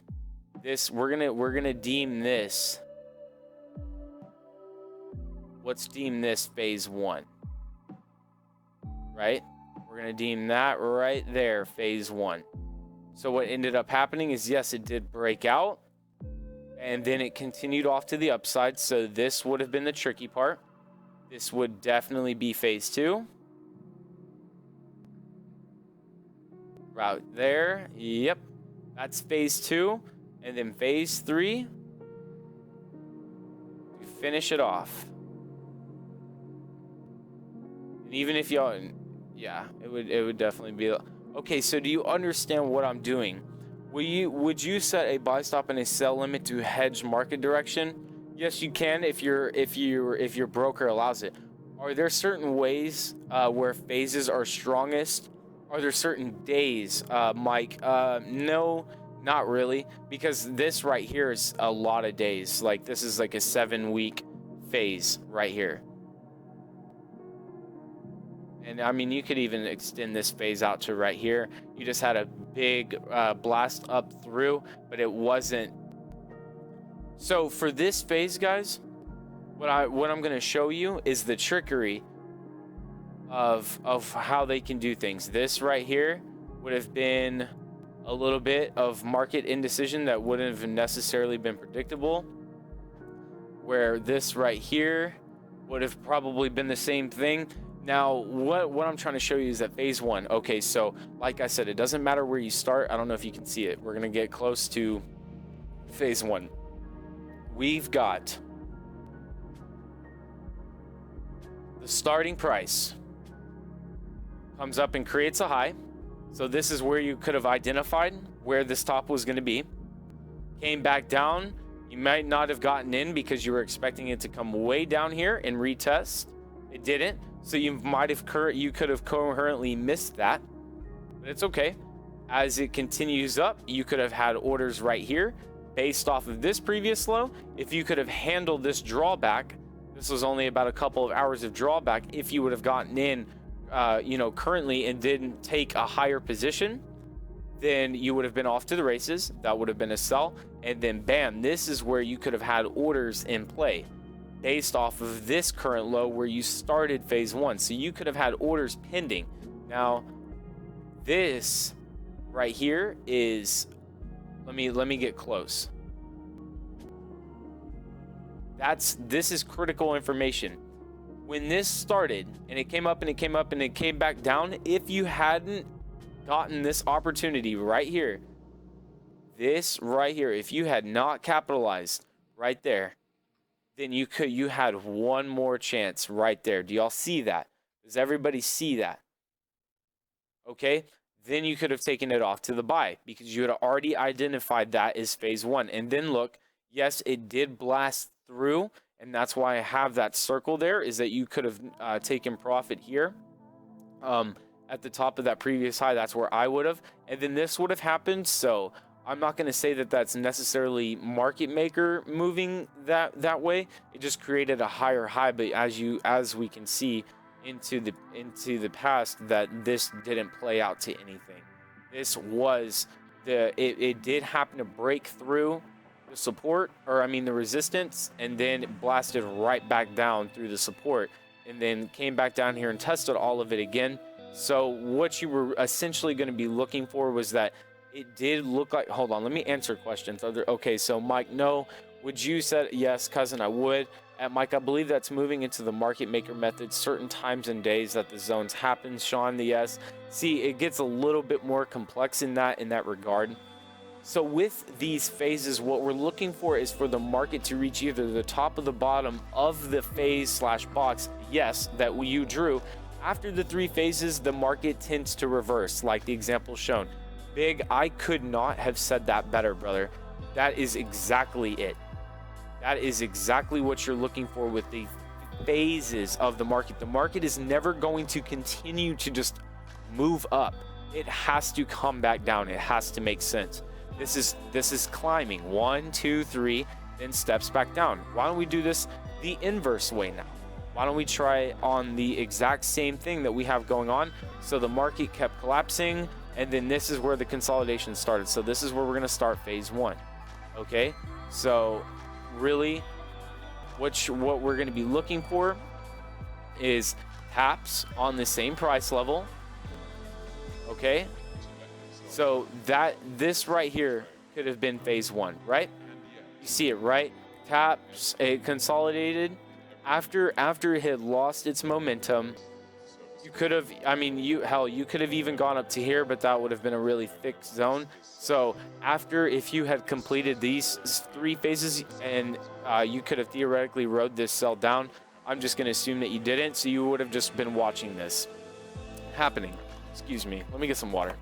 this we're gonna deem this, let's deem this phase 1, right? We're gonna deem that right there phase 1. So what ended up happening is, yes, it did break out, and then it continued off to the upside. So this would have been the tricky part. This would definitely be phase 2. Right there. Yep. That's phase 2. And then phase 3, we finish it off. And even if y'all, yeah, it would definitely be. Okay, so do you understand what I'm doing? Would you set a buy stop and a sell limit to hedge market direction? Yes, you can if your broker allows it. Are there certain ways where phases are strongest? Are there certain days, Mike? No, not really, because this right here is a lot of days. Like, this is like a 7-week phase right here. And I mean, you could even extend this phase out to right here. You just had a big blast up through, but it wasn't. So for this phase, guys, what I'm going to show you is the trickery of how they can do things. This right here would have been a little bit of market indecision that wouldn't have necessarily been predictable, where this right here would have probably been the same thing. Now, what I'm trying to show you is that phase 1. Okay, so like I said, it doesn't matter where you start. I don't know if you can see it. We're going to get close to phase 1. We've got the starting price comes up and creates a high. So this is where you could have identified where this top was going to be. Came back down. You might not have gotten in because you were expecting it to come way down here and retest. It didn't. So you could have concurrently missed that. But it's okay. As it continues up, you could have had orders right here, based off of this previous low, if you could have handled this drawback, this was only about a couple of hours of drawback. If you would have gotten in, currently and didn't take a higher position, then you would have been off to the races. That would have been a sell. And then bam, this is where you could have had orders in play based off of this current low where you started phase one. So you could have had orders pending. Now, this right here is, let me get close. This is critical information. When this started and it came up and it came up and it came back down, if you hadn't gotten this opportunity right here, this right here, if you had not capitalized right there, then you had one more chance right there. Do y'all see that? Does everybody see that? Okay, then you could have taken it off to the buy because you had already identified that as phase one. And then look, yes, it did blast through, and that's why I have that circle there, is that you could have taken profit here at the top of that previous high. That's where I would have, and then this would have happened. So I'm not going to say that that's necessarily market maker moving that way. It just created a higher high, but as we can see into the past, that this didn't play out to anything. This was it did happen to break through the support, or I mean the resistance, and then it blasted right back down through the support, and then came back down here and tested all of it again. So what you were essentially going to be looking for was that it did look like, hold on, let me answer questions. Okay, so Mike, no. Would you say yes, cousin? I would. Mike, I believe that's moving into the market maker method certain times and days that the zones happen. Sean, the yes. See, it gets a little bit more complex in that regard. So with these phases, what we're looking for is for the market to reach either the top or the bottom of the phase / box, yes, that you drew. After the three phases, the market tends to reverse, like the example shown. Big, I could not have said that better, brother. That is exactly it. That is exactly what you're looking for with the phases of the market. The market is never going to continue to just move up. It has to come back down. It has to make sense. This is climbing 1, 2, 3, then steps back down. Why don't we do this the inverse way now? Why don't we try on the exact same thing that we have going on? So the market kept collapsing, and then this is where the consolidation started. So this is where we're going to start phase one. Okay, so really what we're going to be looking for is taps on the same price level. Okay, so this right here could have been phase one, right? You see it, right? Taps, it consolidated. After it had lost its momentum, you could have, you could have even gone up to here, but that would have been a really thick zone. So if you had completed these three phases, and you could have theoretically rode this sell down, I'm just going to assume that you didn't, so you would have just been watching this happening. Excuse me, let me get some water.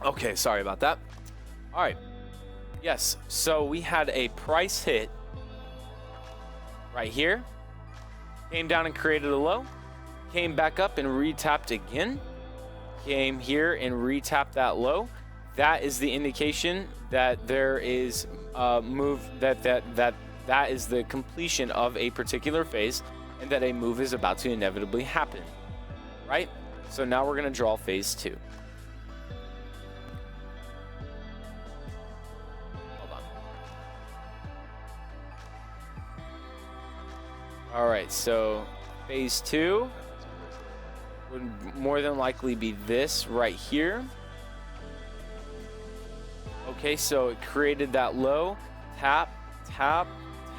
Okay, sorry about that. All right. Yes, so we had a price hit right here, came down and created a low, came back up and retapped again, came here and retapped that low. That is the indication that there is a move, that is the completion of a particular phase, and that a move is about to inevitably happen, right? So now we're going to draw phase two. All right, so phase two would more than likely be this right here. Okay, so it created that low, tap, tap,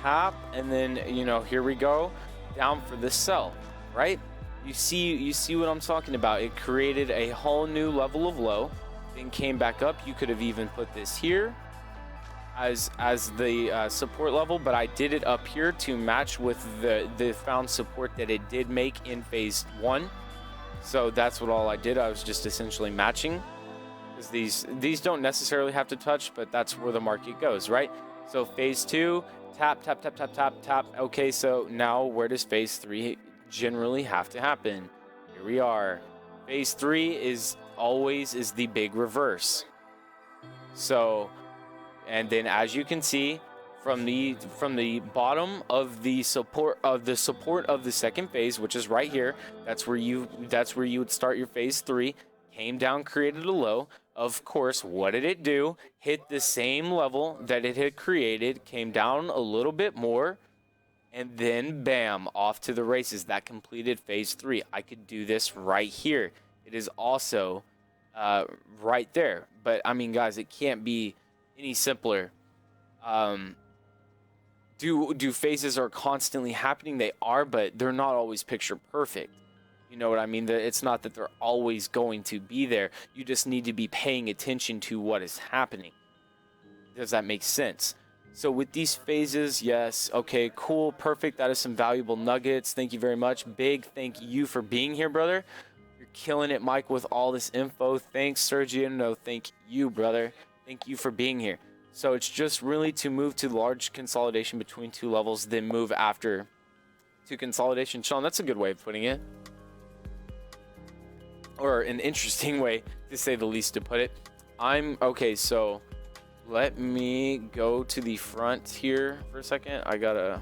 tap, and then, here we go, down for the sell, right? You see what I'm talking about. It created a whole new level of low, then came back up. You could have even put this here as the support level, but I did it up here to match with the found support that it did make in phase one. So that's what all I did. I was just essentially matching, because these don't necessarily have to touch, but that's where the market goes, right? So phase two, tap, tap, tap, tap, tap, tap. Okay, so now where does phase three generally have to happen? Here we are. Phase three is always is the big reverse. So, and then as you can see from the bottom of the support of the second phase, which is right here, that's where you would start your phase 3, came down, created a low. Of course, what did it do? Hit the same level that it had created, came down a little bit more, and then bam, off to the races. That completed phase 3. I could do this right here. It is also right there. But I mean, guys, it can't be any simpler. Do phases are constantly happening? They are, but they're not always picture perfect. You know what I mean? It's not that they're always going to be there. You just need to be paying attention to what is happening. Does that make sense? So with these phases, yes, okay, cool, perfect. That is some valuable nuggets. Thank you very much. Big thank you for being here, brother. You're killing it, Mike, with all this info. Thanks, Sergio. No, thank you, brother. Thank you for being here. So it's just really to move to large consolidation between two levels, then move after to consolidation. Sean, that's a good way of putting it. Or an interesting way, to say the least, to put it. Okay, so let me go to the front here for a second. I gotta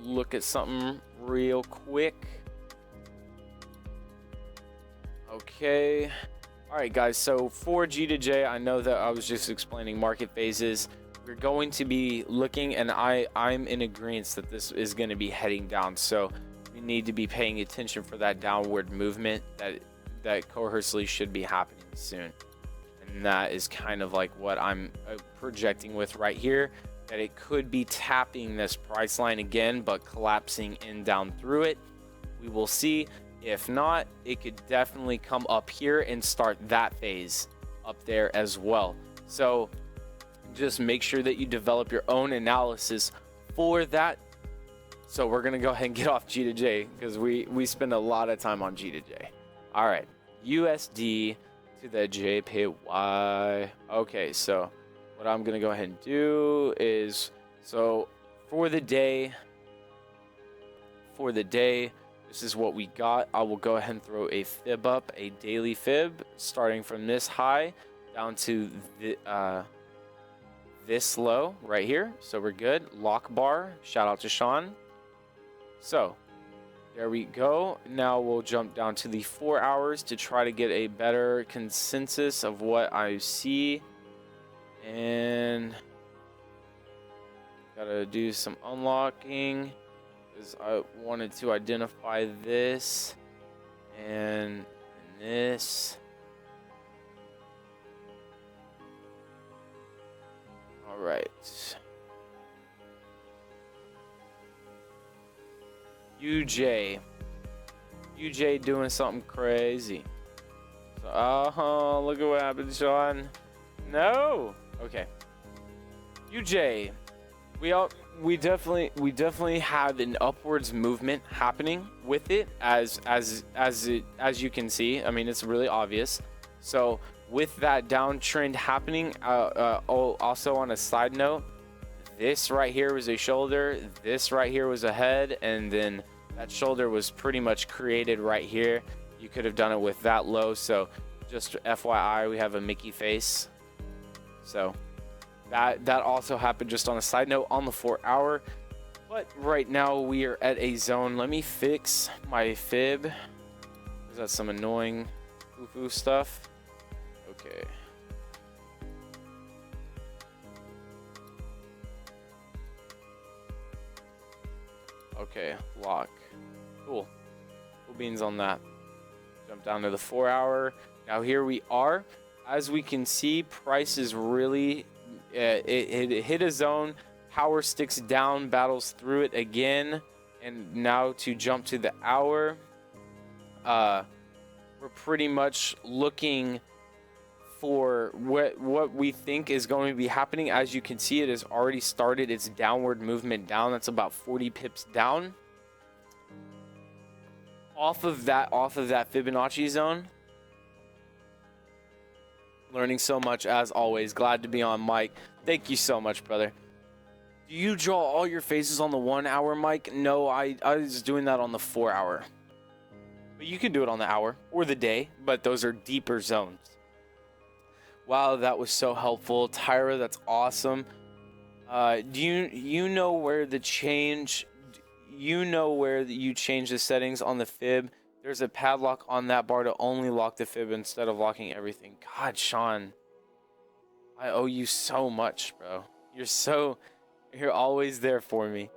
look at something real quick. Okay. All right, guys. So for G to J, I know that I was just explaining market phases. We're going to be looking, and I'm in agreement that this is going to be heading down. So we need to be paying attention for that downward movement that coherently should be happening soon. And that is kind of like what I'm projecting with right here, that it could be tapping this price line again, but collapsing in down through it. We will see. If not, it could definitely come up here and start that phase up there as well. So just make sure that you develop your own analysis for that. So we're going to go ahead and get off G to J because we spend a lot of time on G to J. All right, USD to the JPY. Okay, so what I'm going to go ahead and do is, so for the day, this is what we got. I will go ahead and throw a fib up, a daily fib, starting from this high down to this low right here. So we're good. Lock bar. Shout out to Sean. So there we go. Now we'll jump down to the 4 hours to try to get a better consensus of what I see. And gotta do some unlocking. I wanted to identify this and this. All right. UJ doing something crazy. So, look at what happened, Sean. No. Okay. UJ. We definitely have an upwards movement happening with it as you can see. I mean, it's really obvious. So with that downtrend happening, also on a side note, this right here was a shoulder, this right here was a head, and then that shoulder was pretty much created right here. You could have done it with that low. So just FYI, we have a Mickey face. So that also happened just on a side note on the 4 hour. But right now we are at a zone. Let me fix my fib. Is that some annoying foo-foo stuff? Okay. Okay, lock. Cool. Cool beans on that. Jump down to the 4 hour. Now here we are. As we can see, price is really... it hit a zone, power sticks down, battles through it again, and now to jump to the hour, we're pretty much looking for what we think is going to be happening. As you can see, it has already started its downward movement down. That's about 40 pips down off of that Fibonacci zone. Learning so much as always. Glad to be on, Mike. Thank you so much, brother. Do you draw all your phases on the 1 hour, Mike? No, I was doing that on the 4 hour. But you can do it on the hour or the day, but those are deeper zones. Wow, that was so helpful. Tyra, that's awesome. Do you know where the change... You know where you change the settings on the fib? There's a padlock on that bar to only lock the fib instead of locking everything. God, Sean. I owe you so much, bro. You're always there for me.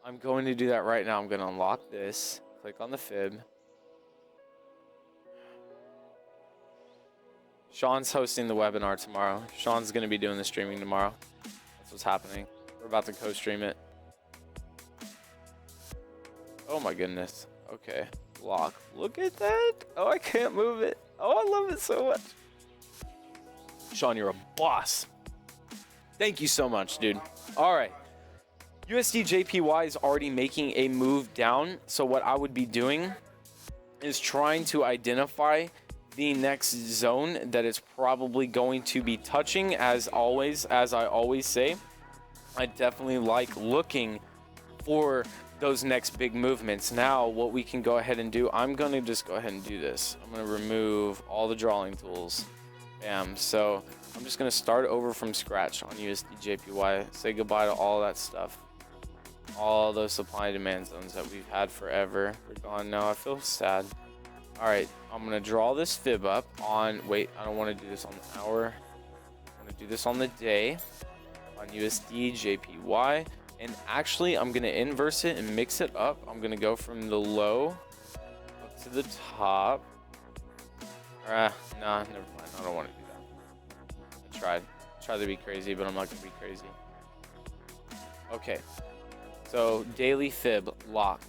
I'm going to do that right now. I'm going to unlock this. Click on the fib. Sean's hosting the webinar tomorrow. Sean's going to be doing the streaming tomorrow. That's what's happening. We're about to co-stream it. Oh my goodness. Okay. Lock. Look at that. Oh, I can't move it. Oh, I love it so much. Sean, you're a boss. Thank you so much, dude. All right. USD JPY is already making a move down. So what I would be doing is trying to identify the next zone that it's probably going to be touching. As always, as I always say, I definitely like looking for those next big movements. Now, what we can go ahead and do, I'm going to just go ahead and do this. I'm going to remove all the drawing tools. Bam. So I'm just going to start over from scratch on USD JPY. Say goodbye to all that stuff. All those supply and demand zones that we've had forever. They're gone now. I feel sad. All right. I'm going to draw this fib up on... Wait, I don't want to do this on the hour. I'm going to do this on the day on USD JPY. And actually, I'm going to inverse it and mix it up. I'm going to go from the low up to the top. Nah, never mind. I don't want to do that. I tried to be crazy, but I'm not going to be crazy. Okay. So, daily fib lock.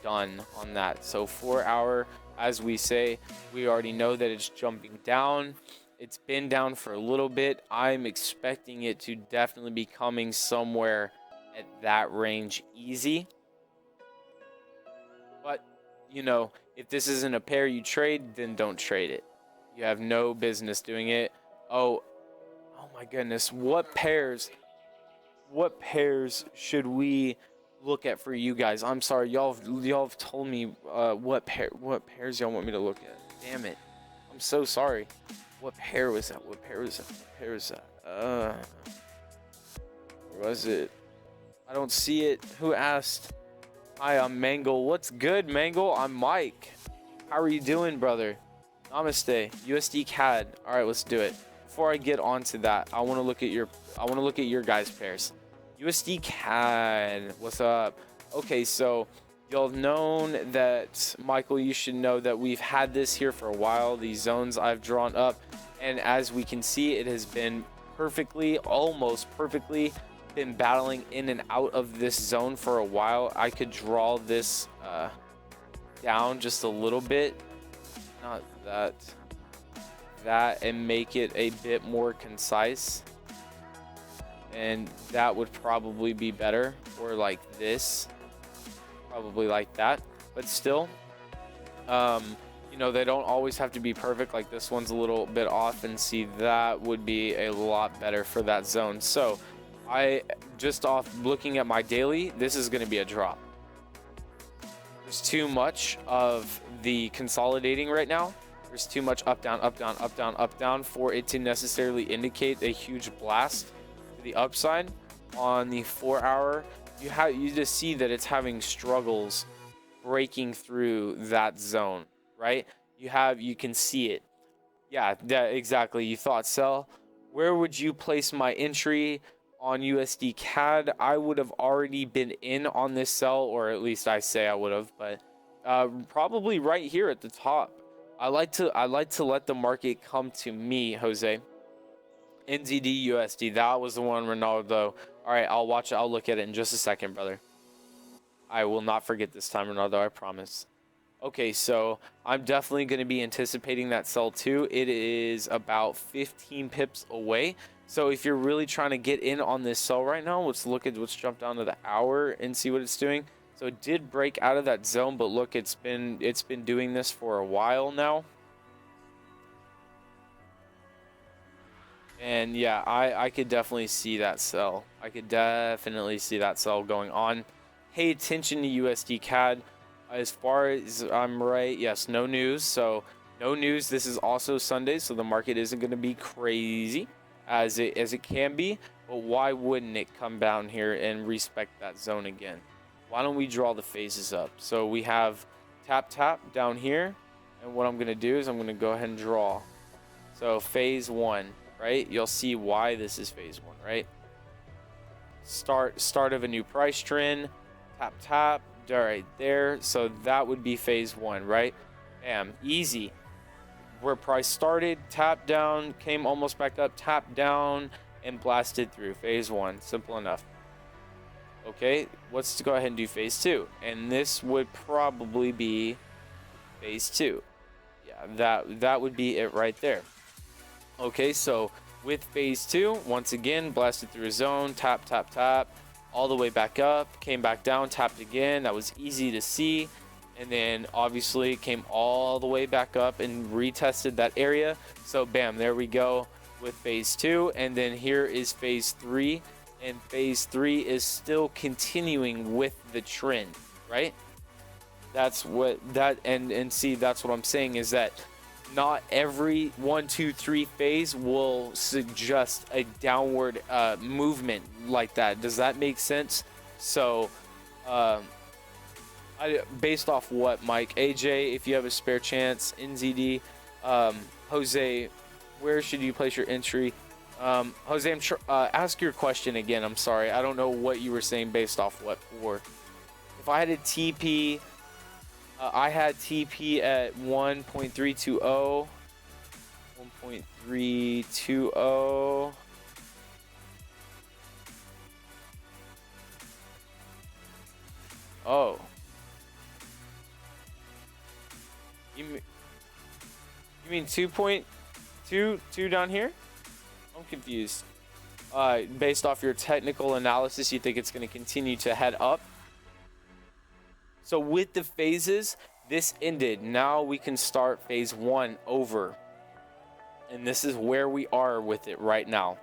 Done on that. So, 4 hour, as we say, we already know that it's jumping down. It's been down for a little bit. I'm expecting it to definitely be coming somewhere at that range easy. But, you know, if this isn't a pair you trade, then don't trade it. You have no business doing it. Oh my goodness. What pairs should we look at for you guys? I'm sorry, y'all have told me what pairs y'all want me to look at. Damn it. I'm so sorry. What pair was that? Where was it? I don't see it. Who asked? Hi, I'm Mangle. What's good, Mangle? I'm Mike. How are you doing, brother? Namaste. USD CAD. All right, let's do it. Before I get onto that, I want to look at your guys' pairs. USD CAD. What's up? Okay, so y'all known that, Michael, you should know that we've had this here for a while. These zones I've drawn up, and as we can see, it has been almost perfectly been battling in and out of this zone for a while. I could draw this down just a little bit, not that, and make it a bit more concise, and that would probably be better, or like this, probably like that. But still, you know, they don't always have to be perfect. Like this one's a little bit off, and see, that would be a lot better for that zone. So I just off looking at my daily, this is going to be a drop. There's too much of the consolidating right now. There's too much up, down, up, down, up, down, up, down for it to necessarily indicate a huge blast to the upside. On the 4 hour, you just see that it's having struggles breaking through that zone, right? You can see it. Yeah, exactly. You thought sell. Where would you place my entry on USD CAD? I would have already been in on this sell, or at least I say I would have, but probably right here at the top. I like to let the market come to me, Jose. NZD USD, that was the one, Ronaldo. All right, I'll watch it. I'll look at it in just a second, brother. I will not forget this time, Ronaldo, I promise. Okay, so I'm definitely going to be anticipating that sell too. It is about 15 pips away. So if you're really trying to get in on this sell right now, let's jump down to the hour and see what it's doing. So it did break out of that zone, but look, it's been doing this for a while now. And yeah, I could definitely see that sell. I could definitely see that sell going on. Pay attention to USD CAD. As far as I'm right, yes, no news. So no news. This is also Sunday, so the market isn't going to be crazy as it can be. But why wouldn't it come down here and respect that zone again? Why don't we draw the phases up? So we have tap tap down here, and what I'm going to do is I'm going to go ahead and draw. So phase 1, right? You'll see why this is phase 1, right? Start of a new price trend. Tap tap right there. So that would be phase 1, right? Bam, easy. Where price started, tap down, came almost back up, tap down, and blasted through. Phase 1, simple enough. Okay, let's go ahead and do phase 2, and this would probably be phase 2. Yeah, that would be it right there. Okay, so with phase 2, once again, blasted through a zone, tap tap tap, all the way back up, came back down, tapped again. That was easy to see, and then obviously came all the way back up and retested that area. So bam, there we go with phase 2, and then here is phase 3, and phase 3 is still continuing with the trend, right? That's what that and see, that's what I'm saying, is that not every 1, 2, 3 phase will suggest a downward movement like that. Does that make sense? So based off what, Mike? AJ, if you have a spare chance, NZD, Jose, where should you place your entry? Jose, ask your question again. I'm sorry, I don't know what you were saying based off what for. If I had a TP, I had TP at 1.320. 1.320. Oh. You mean 2.22 down here? I'm confused. Based off your technical analysis, you think it's going to continue to head up? So with the phases, this ended. Now we can start phase 1 over. And this is where we are with it right now.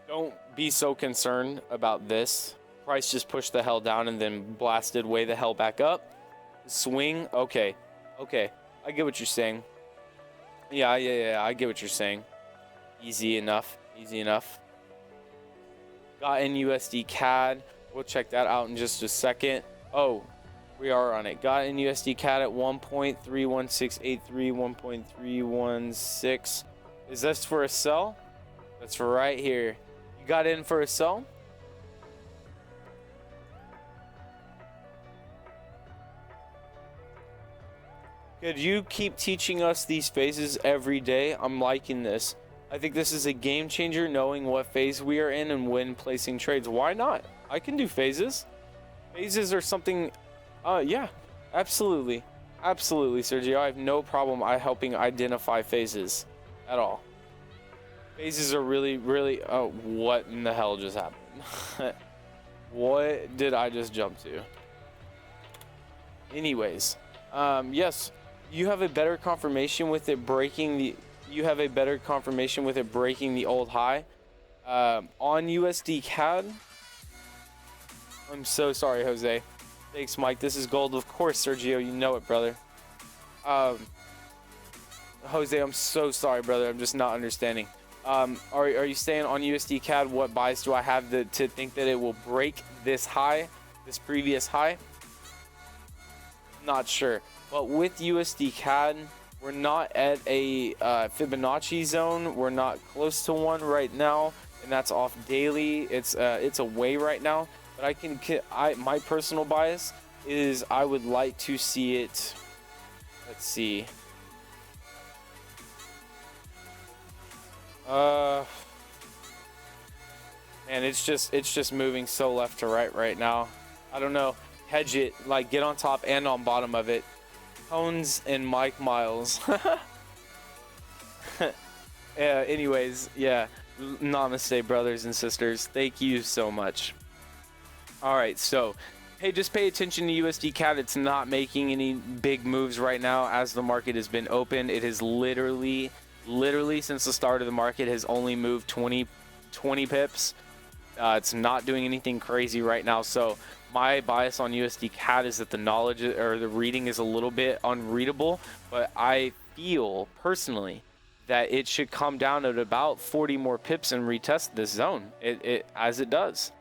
Don't be so concerned about this. Price just pushed the hell down and then blasted way the hell back up. Swing. Okay. I get what you're saying. Yeah, I get what you're saying. Easy enough. Got in USD CAD. We'll check that out in just a second. Oh, we are on it. Got in USD CAD at 1.31683, 1.316. Is this for a sell? That's for right here. You got in for a sell? Could you keep teaching us these phases every day? I'm liking this. I think this is a game changer, knowing what phase we are in and when placing trades. Why not? I can do phases. Phases are something. Yeah, absolutely, Sergio. I have no problem helping identify phases at all. Phases are really. Oh, what in the hell just happened? What did I just jump to? Anyways, yes, you have a better confirmation with it breaking the. You have a better confirmation with it breaking the old high on USD CAD. I'm so sorry, Jose. Thanks, Mike. This is gold. Of course, Sergio. You know it, brother. Jose, I'm so sorry, brother. I'm just not understanding. Are you saying on USD CAD, what bias do I have to think that it will break this high, this previous high? Not sure. But with USD CAD, we're not at a Fibonacci zone. We're not close to one right now, and that's off daily. It's away right now. But my personal bias is I would like to see it. Let's see. Man, it's just moving so left to right now. I don't know. Hedge it, like get on top and on bottom of it. Tones and Mike Miles. Anyways, yeah. Namaste, brothers and sisters. Thank you so much. All right, so hey, just pay attention to USD CAD. It's not making any big moves right now as the market has been open. It has literally since the start of the market has only moved 20 pips. It's not doing anything crazy right now. So my bias on USD CAD is that the knowledge or the reading is a little bit unreadable, but I feel personally that it should come down at about 40 more pips and retest this zone. It as it does.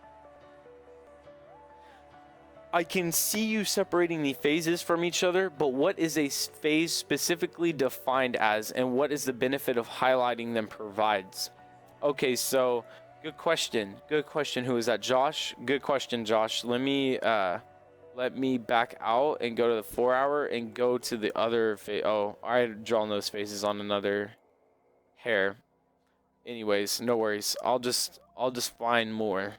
I can see you separating the phases from each other, but what is a phase specifically defined as, and what is the benefit of highlighting them provides? Okay, so good question. Good question. Who is that? Josh? Good question, Josh. Let me back out and go to the 4 hour and go to the other phase. Oh, I had drawn those phases on another hair. Anyways, no worries. I'll just find more.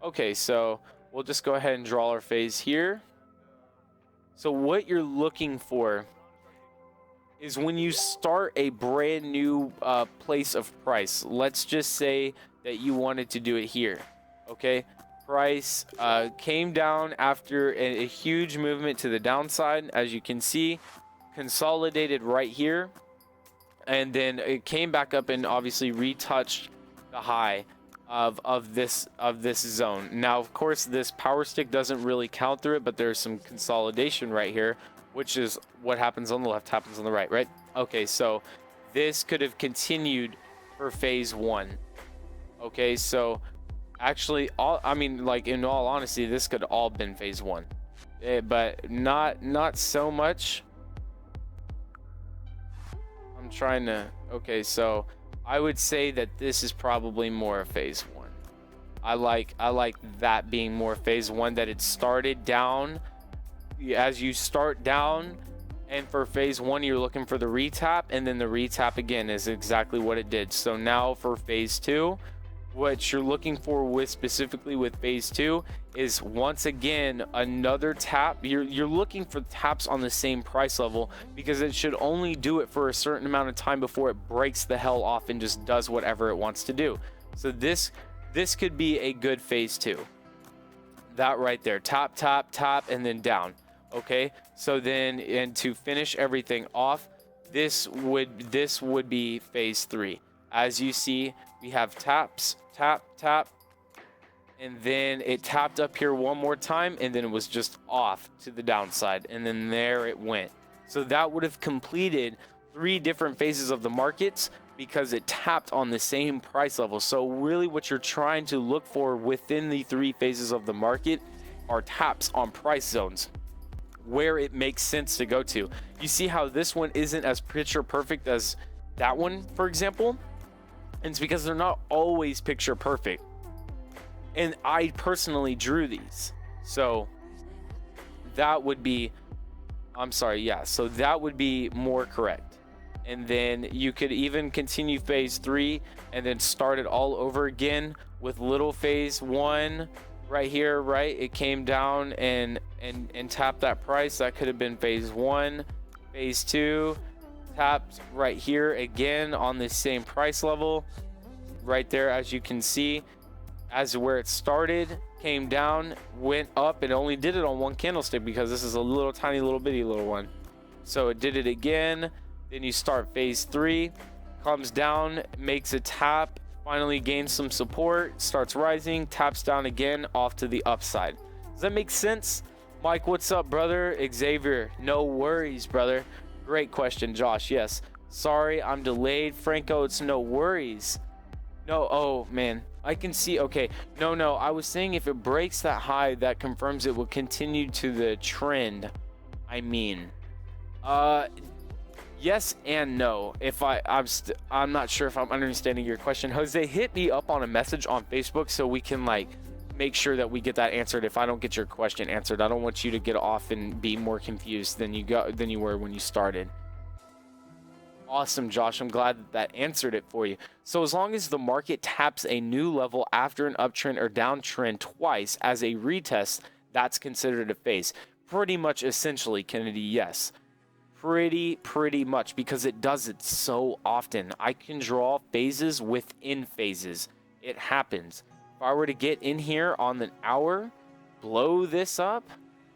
Okay, so we'll just go ahead and draw our phase here. So what you're looking for is when you start a brand new place of price. Let's just say that you wanted to do it here. Okay, price came down after a huge movement to the downside, as you can see, consolidated right here, and then it came back up and obviously retouched the high of this zone. Now, of course, this power stick doesn't really count through it, but there's some consolidation right here, which is what happens on the left happens on the right? Okay, so this could have continued for phase 1. Okay, so actually, in all honesty, this could all been phase 1, but not so much. I'm trying to. Okay, so I would say that this is probably more of phase 1. I like that being more phase 1, that it started down. As you start down, and for phase 1 you're looking for the retap, and then the retap again is exactly what it did. So now for phase 2, what you're looking for specifically with phase 2 is once again another tap. You're looking for taps on the same price level, because it should only do it for a certain amount of time before it breaks the hell off and just does whatever it wants to do. So this could be a good phase 2. That right there, tap, and then down. Okay, so then, and to finish everything off, this would be phase 3. As you see, we have taps, tap, and then it tapped up here one more time, and then it was just off to the downside, and then there it went. So that would have completed 3 different phases of the markets, because it tapped on the same price level. So really what you're trying to look for within the 3 phases of the market are taps on price zones where it makes sense to go to. You see how this one isn't as picture perfect as that one, for example? And it's because they're not always picture perfect. And I personally drew these. So that would be, so that would be more correct. And then you could even continue phase 3 and then start it all over again with little phase 1 right here, right? It came down and tapped that price. That could have been phase 1. Phase 2 tapped right here again on the same price level right there, as you can see, as where it started, came down, went up. It only did it on 1 candlestick because this is a little tiny little bitty little one. So it did it again. Then you start phase 3, comes down, makes a tap, finally gains some support, starts rising, taps down again, off to the upside. Does that make sense? Mike, what's up, brother? Xavier, no worries, brother. Great question, Josh. Yes. Sorry, I'm delayed. Franco, it's no worries. No, oh, man. I can see, okay. No, I was saying if it breaks that high, that confirms it will continue to the trend. I mean, yes and no. If I'm not sure if I'm understanding your question. Jose, hit me up on a message on Facebook so we can make sure that we get that answered. If I don't get your question answered, I don't want you to get off and be more confused than you were when you started. Awesome, Josh. I'm glad that answered it for you. So as long as the market taps a new level after an uptrend or downtrend twice as a retest, that's considered a phase. Pretty much, essentially, Kennedy, yes. Pretty much, because it does it so often. I can draw phases within phases. It happens. If I were to get in here on the hour, blow this up,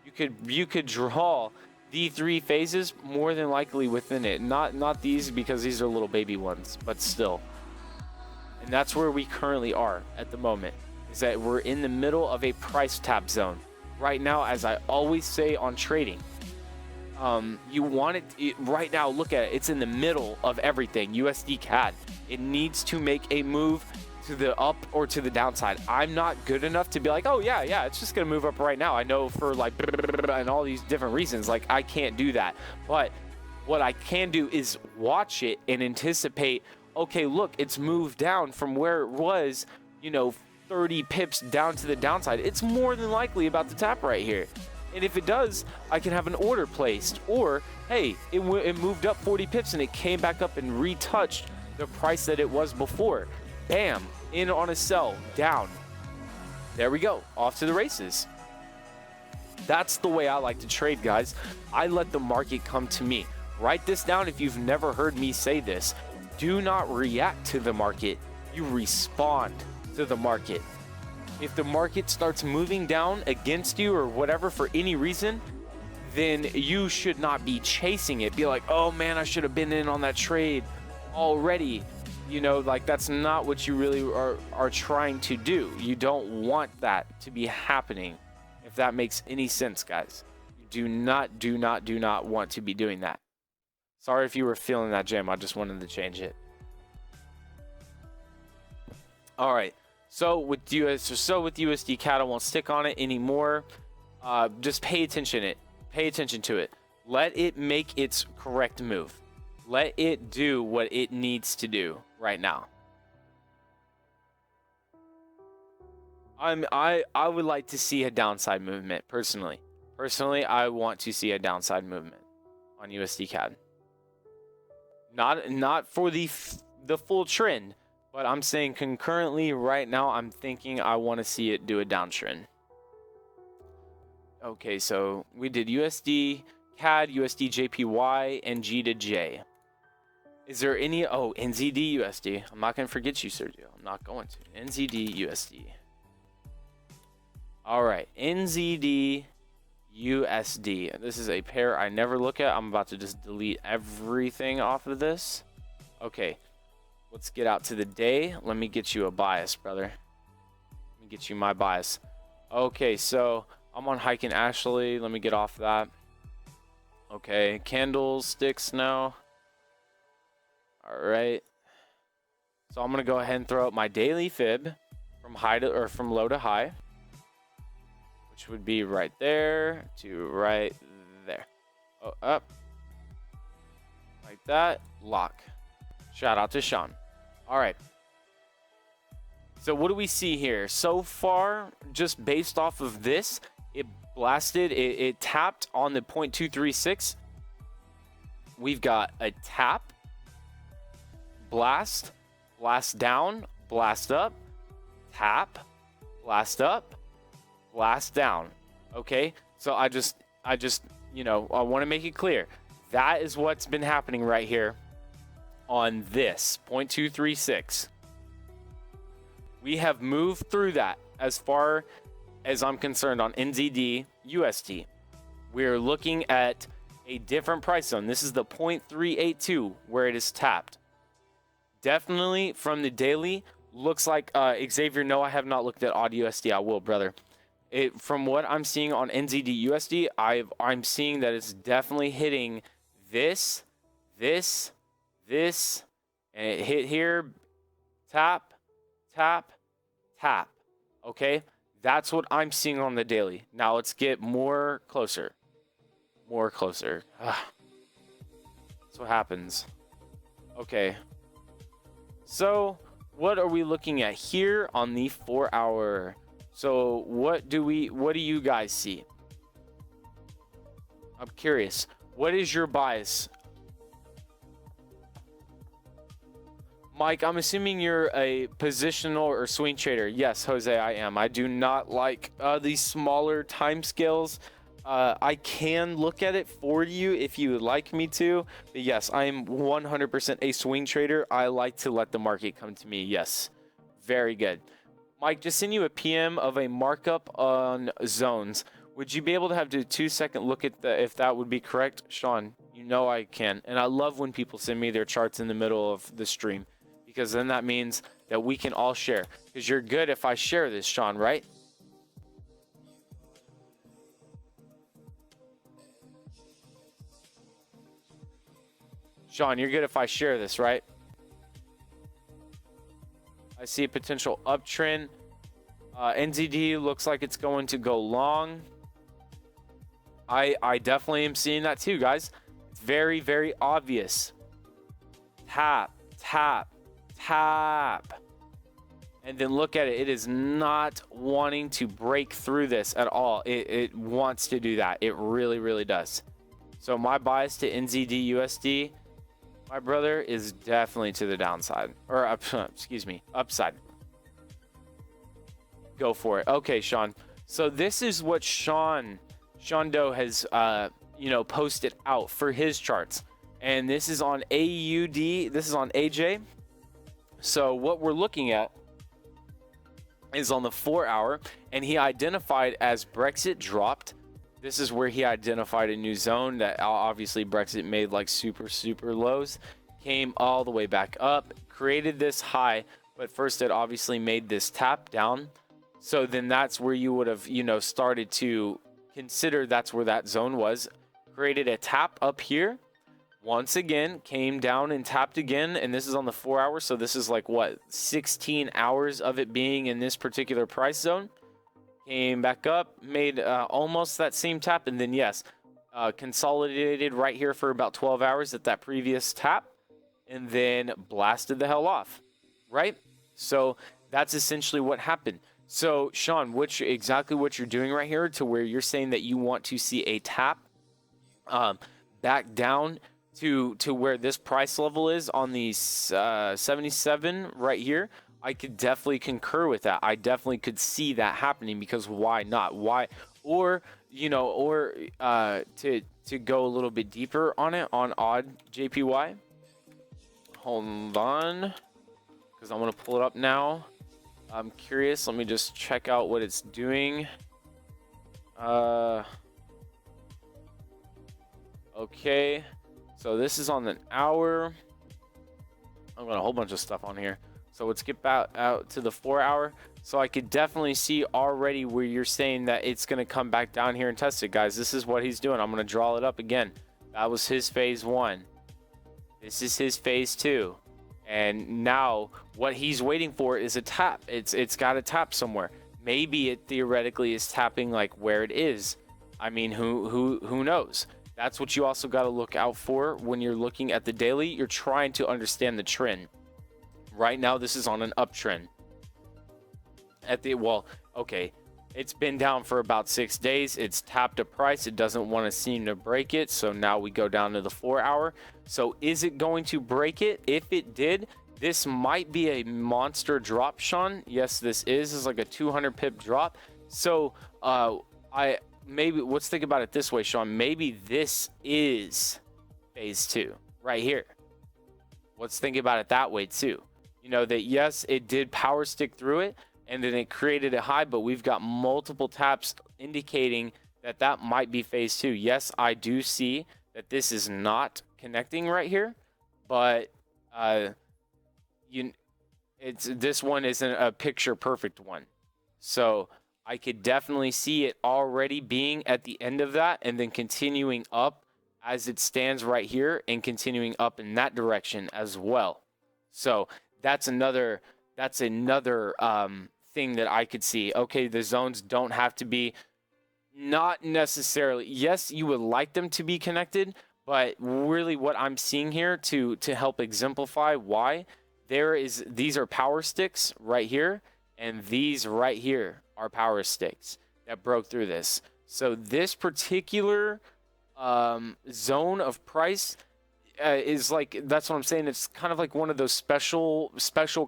you could draw the 3 phases more than likely within it. Not these, because these are little baby ones, but still. And that's where we currently are at the moment, is that we're in the middle of a price tap zone. right now, as I always say on trading, you want it right now. Look at it. It's in the middle of everything. USD CAD. It needs to make a move to the up or to the downside. I'm not good enough to be like, oh yeah, it's just gonna move up right now. I know for like and all these different reasons, like I can't do that. But what I can do is watch it and anticipate, okay, look, it's moved down from where it was, 30 pips down to the downside. It's more than likely about to tap right here. And if it does, I can have an order placed. Or, hey, it moved up 40 pips and it came back up and retouched the price that it was before. Bam, in on a sell, down. There we go, off to the races. That's the way I like to trade, guys. I let the market come to me. Write this down if you've never heard me say this. Do not react to the market. You respond to the market. If the market starts moving down against you or whatever for any reason, then you should not be chasing it. Be like, oh man, I should have been in on that trade already. Like that's not what you really are trying to do. You don't want that to be happening. If that makes any sense, guys. You do not want to be doing that. Sorry if you were feeling that, Jam. I just wanted to change it. All right. So with USD CAD, I won't stick on it anymore. Just pay attention to it. Let it make its correct move. Let it do what it needs to do right now. I would like to see a downside movement personally. Personally, I want to see a downside movement on USD CAD. Not for the full trend, but I'm saying concurrently right now, I'm thinking I want to see it do a downtrend. Okay, so we did USD CAD, USD JPY, and G to J. Is there any... Oh, NZD USD. I'm not going to forget you, Sergio. I'm not going to. NZD USD. All right. NZD USD. This is a pair I never look at. I'm about to just delete everything off of this. Okay. Let's get out to the day. Let me get you a bias, brother. Let me get you my bias. Okay, so I'm on Hike and Ashley. Let me get off that. Okay. Candlesticks now. All right. So I'm going to go ahead and throw up my daily fib from low to high, which would be right there to right there. Oh, up. Like that. Lock. Shout out to Sean. All right. So what do we see here? So far, just based off of this, it blasted, it tapped on the 0.236. We've got a tap, blast, blast down, blast up, tap, blast up, blast down. Okay, so I want to make it clear. That is what's been happening right here on this 0.236. We have moved through that as far as I'm concerned on NZD USD. We're looking at a different price zone. This is the 0.382 where it is tapped. Definitely from the daily, looks like Xavier, no, I have not looked at AUD USD. I will, brother. From what I'm seeing on NZD USD, I'm seeing that it's definitely hitting this, and it hit here, tap, tap, tap. Okay, that's what I'm seeing on the daily. Now let's get more closer. That's what happens. Okay. So what are we looking at here on the 4 hour? So what do you guys see? I'm curious. What is your bias? Mike, I'm assuming you're a positional or swing trader. Yes, Jose, I am. I do not like these smaller time scales. I can look at it for you if you would like me to. But yes, I am 100% a swing trader. I like to let the market come to me. Yes, very good. Mike, just send you a PM of a markup on zones. Would you be able to have a 2-second look at if that would be correct? Sean, you know I can. And I love when people send me their charts in the middle of the stream, because then that means that we can all share. Because you're good if I share this, Sean, right? Sean, you're good if I share this, right? I see a potential uptrend. NZD looks like it's going to go long. I definitely am seeing that too, guys. It's very, very obvious. Tap, tap, tap. And then look at it. It is not wanting to break through this at all. It wants to do that. It really, really does. So my bias to NZD USD, my brother, is definitely to the downside. Or, excuse me, upside. Go for it. Okay, Sean. So this is what Sean Doe has, posted out for his charts. And this is on AUD. This is on AJ. So what we're looking at is on the 4 hour, and he identified as Brexit dropped. This is where he identified a new zone that obviously Brexit made like super, super lows, came all the way back up, created this high, but first it obviously made this tap down. So then that's where you would have, started to consider that's where that zone was, created a tap up here. Once again, came down and tapped again, and this is on the 4 hour, so this is like, what, 16 hours of it being in this particular price zone. Came back up, made almost that same tap, and then, yes, consolidated right here for about 12 hours at that previous tap, and then blasted the hell off, right? So that's essentially what happened. So, Sean, exactly what you're doing right here to where you're saying that you want to see a tap back down to where this price level is on the 77 right here, I could definitely concur with that. I definitely could see that happening, because why not? Why? Or to go a little bit deeper on it on odd JPY. Hold on, because I want to pull it up now. I'm curious. Let me just check out what it's doing. Okay. So this is on an hour. I've got a whole bunch of stuff on here. So let's get out to the 4 hour. So I could definitely see already where you're saying that it's going to come back down here and test it, guys. This is what he's doing. I'm going to draw it up again. That was his phase 1. This is his phase 2. And now what he's waiting for is a tap. It's got a tap somewhere. Maybe it theoretically is tapping like where it is. I mean, who knows? That's what you also got to look out for when you're looking at the daily. You're trying to understand the trend. Right now, this is on an uptrend. Okay, it's been down for about 6 days. It's tapped a price. It doesn't want to seem to break it. So now we go down to the 4 hour. So is it going to break it? If it did, this might be a monster drop, Sean. Yes, this is. It's like a 200 pip drop. So maybe let's think about it this way, Sean. Maybe this is phase 2 right here. Let's think about it that way too. That yes, it did power stick through it, and then it created a high, but we've got multiple taps indicating that might be phase 2. Yes, I do see that this is not connecting right here, but this one isn't a picture perfect one. So I could definitely see it already being at the end of that and then continuing up as it stands right here and continuing up in that direction as well. So that's another thing that I could see. Okay, the zones don't have to be, not necessarily. Yes, you would like them to be connected, but really what I'm seeing here to help exemplify why these are power sticks right here, and these right here are power sticks that broke through this. So this particular zone of price is like, that's what I'm saying. It's kind of like one of those special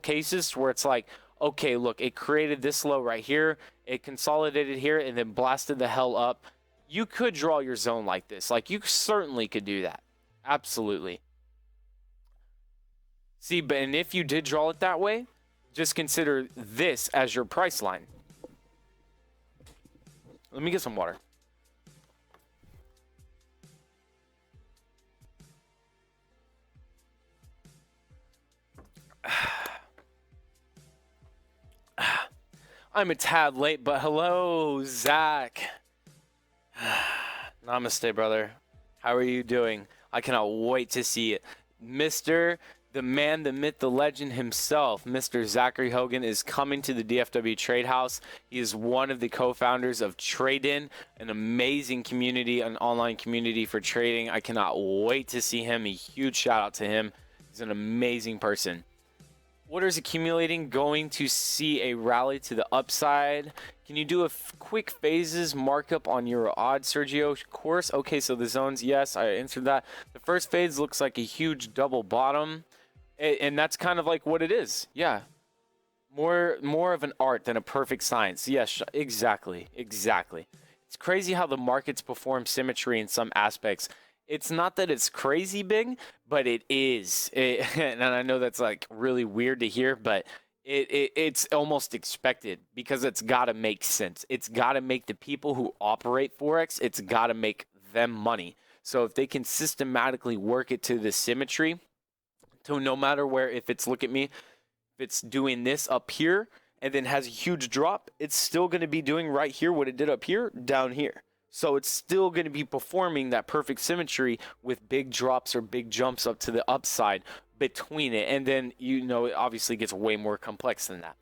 cases where it's like, okay, look, it created this low right here, it consolidated here, and then blasted the hell up. You could draw your zone like this. Like, you certainly could do that. Absolutely. See, and if you did draw it that way, just consider this as your price line. Let me get some water. I'm a tad late, but hello, Zach. Namaste, brother. How are you doing? I cannot wait to see it. The man, the myth, the legend himself, Mr. Zachary Hogan, is coming to the DFW Trade House. He is one of the co-founders of Trade-In, an amazing community, an online community for trading. I cannot wait to see him. A huge shout out to him. He's an amazing person. Orders accumulating, going to see a rally to the upside. Can you do a quick phases markup on your odd, Sergio? Of course. Okay, so the zones, yes, I answered that. The first phase looks like a huge double bottom, and that's kind of like what it is. Yeah, more of an art than a perfect science. Yes, exactly. It's crazy how the markets perform symmetry in some aspects. It's not that it's crazy big, but it is. And I know that's like really weird to hear, but it's almost expected because it's got to make sense. It's got to make the people who operate Forex, it's got to make them money. So if they can systematically work it to the symmetry, to no matter where, if it's, look at me, if it's doing this up here and then has a huge drop, it's still going to be doing right here what it did up here, down here. So it's still going to be performing that perfect symmetry with big drops or big jumps up to the upside between it. And then, you know, it obviously gets way more complex than that.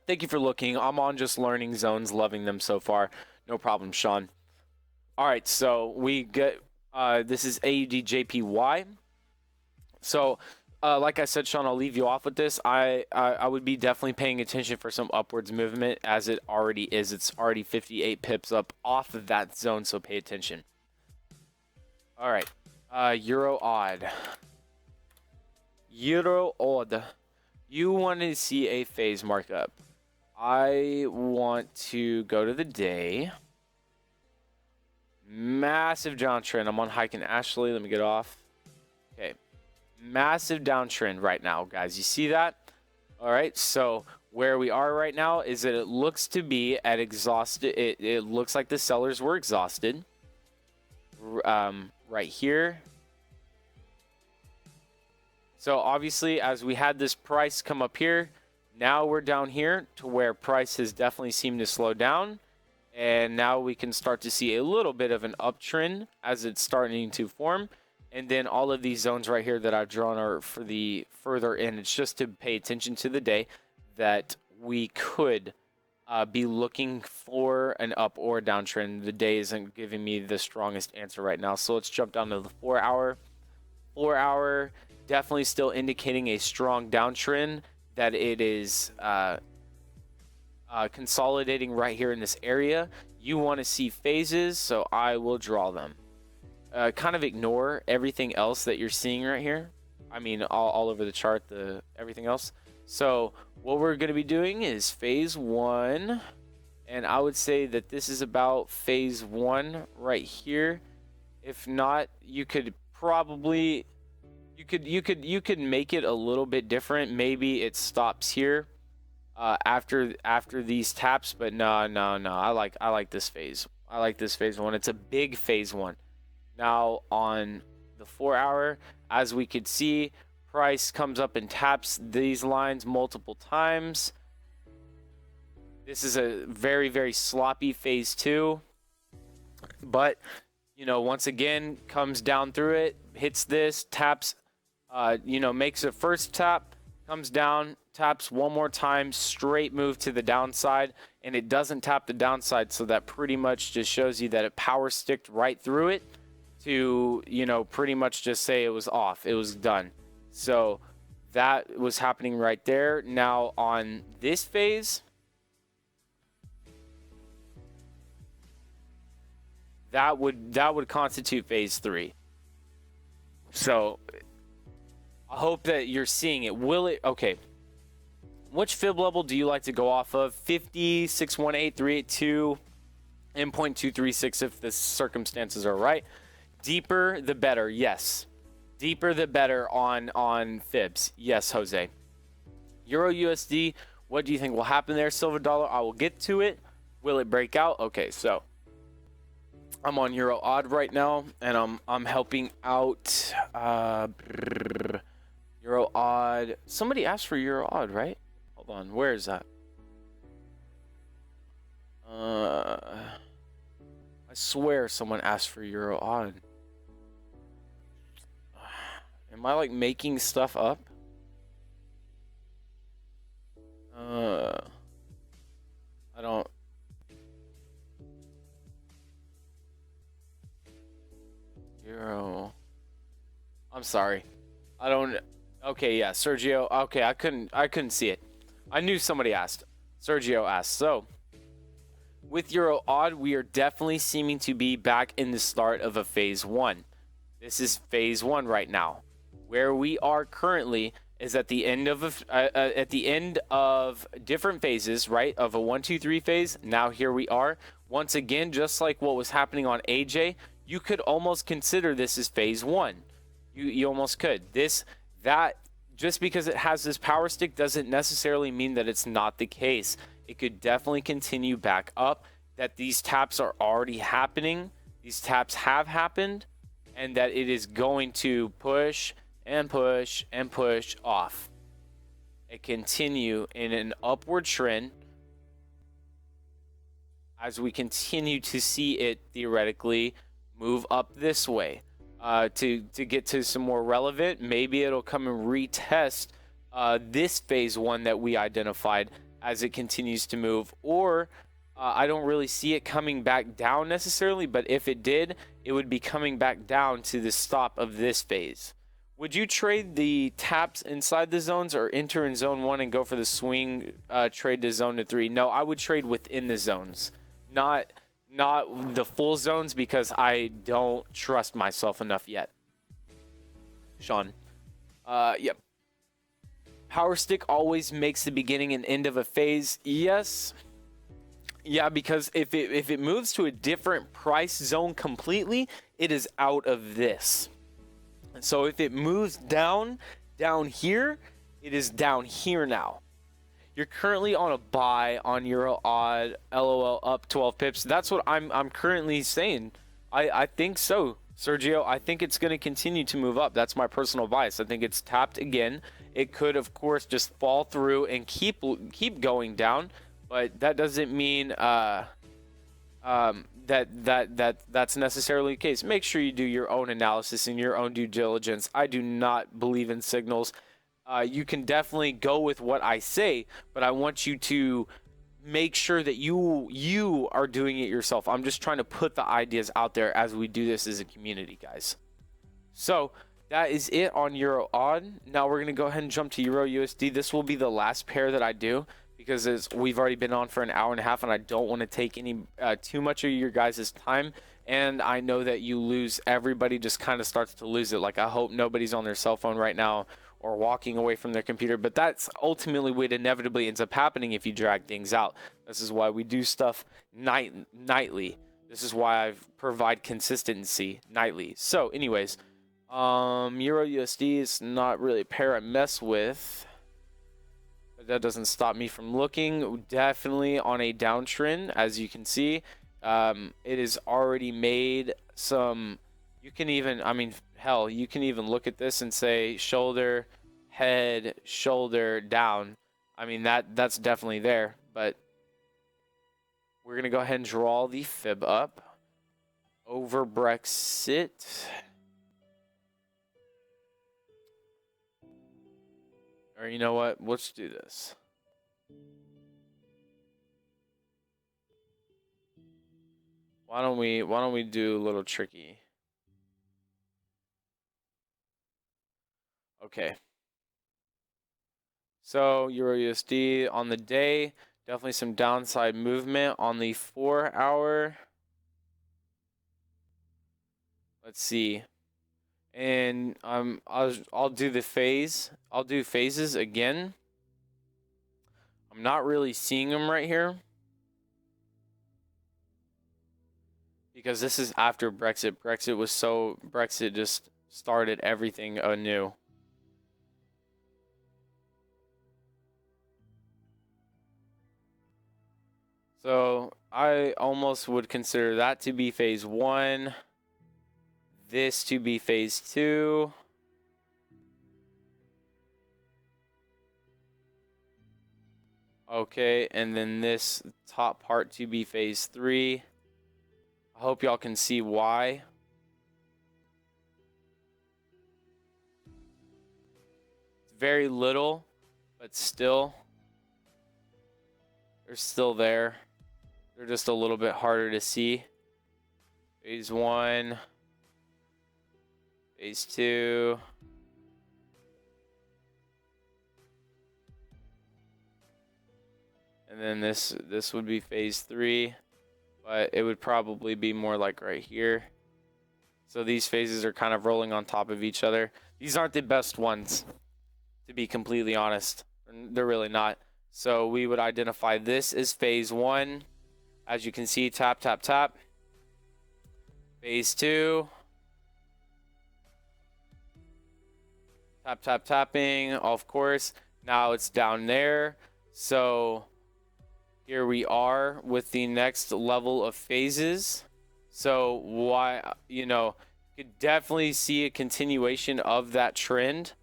Thank you for looking. I'm on just learning zones, loving them so far. No problem, Sean. All right, so we get, this is AUDJPY. So, like I said, Sean, I'll leave you off with this. I would be definitely paying attention for some upwards movement, as it already is. It's already 58 pips up off of that zone, so pay attention. All right, Euro odd. Euro odd. You want to see a phase markup. I want to go to the day. Massive downtrend. I'm on Hike and Ashley. Let me get off. Okay. Massive downtrend right now, guys. You see that? All right, so where we are right now is that it looks to be at exhausted. It looks like the sellers were exhausted right here. So obviously, as we had this price come up here, now we're down here to where price has definitely seemed to slow down, and now we can start to see a little bit of an uptrend as it's starting to form. And then all of these zones right here that I've drawn are for the further in. It's just to pay attention to the day that we could be looking for an up or downtrend. The day isn't giving me the strongest answer right now. So let's jump down to the 4 hour. 4 hour definitely still indicating a strong downtrend, that it is consolidating right here in this area. You want to see phases, so I will draw them. Kind of ignore everything else that you're seeing right here. I mean, all over the chart, everything else. So what we're going to be doing is phase 1, and I would say that this is about phase 1 right here. If not, you could probably you could make it a little bit different. Maybe it stops here after these taps, but no. I like this phase. I like this phase 1. It's a big phase 1. Now on the 4 hour, as we could see, price comes up and taps these lines multiple times. This is a very, very sloppy phase 2. But, you know, once again, comes down through it, hits this, taps, makes a first tap, comes down, taps one more time, straight move to the downside, and it doesn't tap the downside, so that pretty much just shows you that it power sticked right through it to, pretty much just say it was off, it was done. So that was happening right there. Now on this phase, that would constitute phase 3. So I hope that you're seeing it. Will it? Okay. Which fib level do you like to go off of? 50, 618, 382, and 0.236 if the circumstances are right. Deeper the better. Yes. Deeper the better on fibs. Yes, Jose. Euro USD, what do you think will happen there? Silver dollar, I will get to it. Will it break out? Okay, so I'm on Euro odd right now, and I'm helping out Euro odd. Somebody asked for Euro odd, right? Hold on, where is that? I swear someone asked for Euro odd. Am I like making stuff up? I don't. Euro. I'm sorry. I don't. Okay, yeah, Sergio. Okay, I couldn't see it. I knew somebody asked. Sergio asked. So, with Euro odd, we are definitely seeming to be back in the start of a phase 1. This is phase 1 right now. Where we are currently is at the end of different phases, right? Of a 1, 2, 3 phase. Now here we are. Once again, just like what was happening on AJ, you could almost consider this as phase 1. You almost could. That just because it has this power stick doesn't necessarily mean that it's not the case. It could definitely continue back up, that these taps are already happening. These taps have happened, and that it is going to push and push and push off and continue in an upward trend as we continue to see it theoretically move up this way. To get to some more relevant, maybe it'll come and retest this phase 1 that we identified as it continues to move, or I don't really see it coming back down necessarily, but if it did, it would be coming back down to the stop of this phase. Would you trade the taps inside the zones or enter in zone 1 and go for the swing trade to zone to 3? No, I would trade within the zones, not the full zones, because I don't trust myself enough yet. Sean. Yep. Power stick always makes the beginning and end of a phase. Yes. Yeah, because if it moves to a different price zone completely, it is out of this. So if it moves down here, it is down here now. You're currently on a buy on Euro odd, LOL up 12 pips. That's what I'm currently saying. I think so, Sergio. I think it's going to continue to move up. That's my personal bias. I think it's tapped again. It could, of course, just fall through and keep going down, but that doesn't mean that's necessarily the case. Make sure you do your own analysis and your own due diligence. I do not believe in signals. You can definitely go with what I say, but I want you to make sure that you are doing it yourself. I'm just trying to put the ideas out there as we do this as a community, guys. So that is it on Euro odd. Now we're going to go ahead and jump to Euro USD. This will be the last pair that I do, because we've already been on for an hour and a half, and I don't want to take any too much of your guys' time. And I know that you lose. Everybody just kind of starts to lose it. Like, I hope nobody's on their cell phone right now or walking away from their computer. But that's ultimately what inevitably ends up happening if you drag things out. This is why we do stuff nightly. This is why I provide consistency nightly. So, anyways, Euro USD is not really a pair I mess with. But that doesn't stop me from looking. Definitely on a downtrend, as you can see. It has already made some. You can even, I mean, hell, you can even look at this and say shoulder, head, shoulder, down. I mean, that's definitely there. But we're going to go ahead and draw the fib up over Brexit. Or you know what? Let's do this. Why don't we do a little tricky? Okay. So Euro USD on the day, definitely some downside movement on the 4 hour. Let's see. And I'll do the phase. I'll do phases again. I'm not really seeing them right here, because this is after Brexit. Brexit just started everything anew. So I almost would consider that to be phase 1. This to be phase 2. Okay, and then this top part to be phase 3. I hope y'all can see why. very little, but still, they're still there. They're just a little bit harder to see. Phase 1, phase 2. And then this would be phase 3, but it would probably be more like right here. So these phases are kind of rolling on top of each other. These aren't the best ones, to be completely honest. They're really not. So we would identify this as phase 1. As you can see, tap, tap, tap. Phase 2. Tap, tap, tapping, of course. Now it's down there. So here we are with the next level of phases. So why, you could definitely see a continuation of that trend.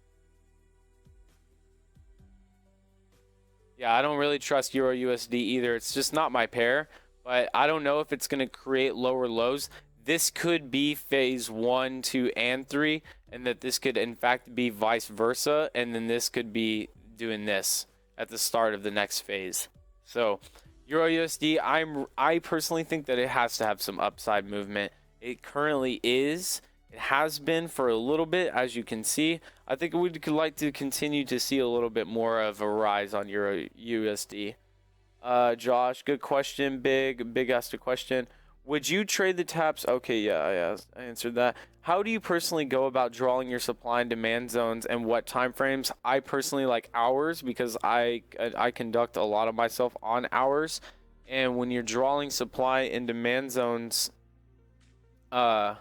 Yeah, I don't really trust Euro USD either. It's just not my pair, but I don't know if it's going to create lower lows. This could be phase 1, 2, and 3, and that this could in fact be vice versa, and then this could be doing this at the start of the next phase. So Euro USD, I personally think that it has to have some upside movement. It currently is. It has been for a little bit, as you can see. I think we'd like to continue to see a little bit more of a rise on Euro USD. Josh, good question. Big asked a question. Would you trade the taps? Okay, yeah, I answered that. How do you personally go about drawing your supply and demand zones, and what time frames? I personally like hours because I conduct a lot of myself on hours. And when you're drawing supply and demand zones, what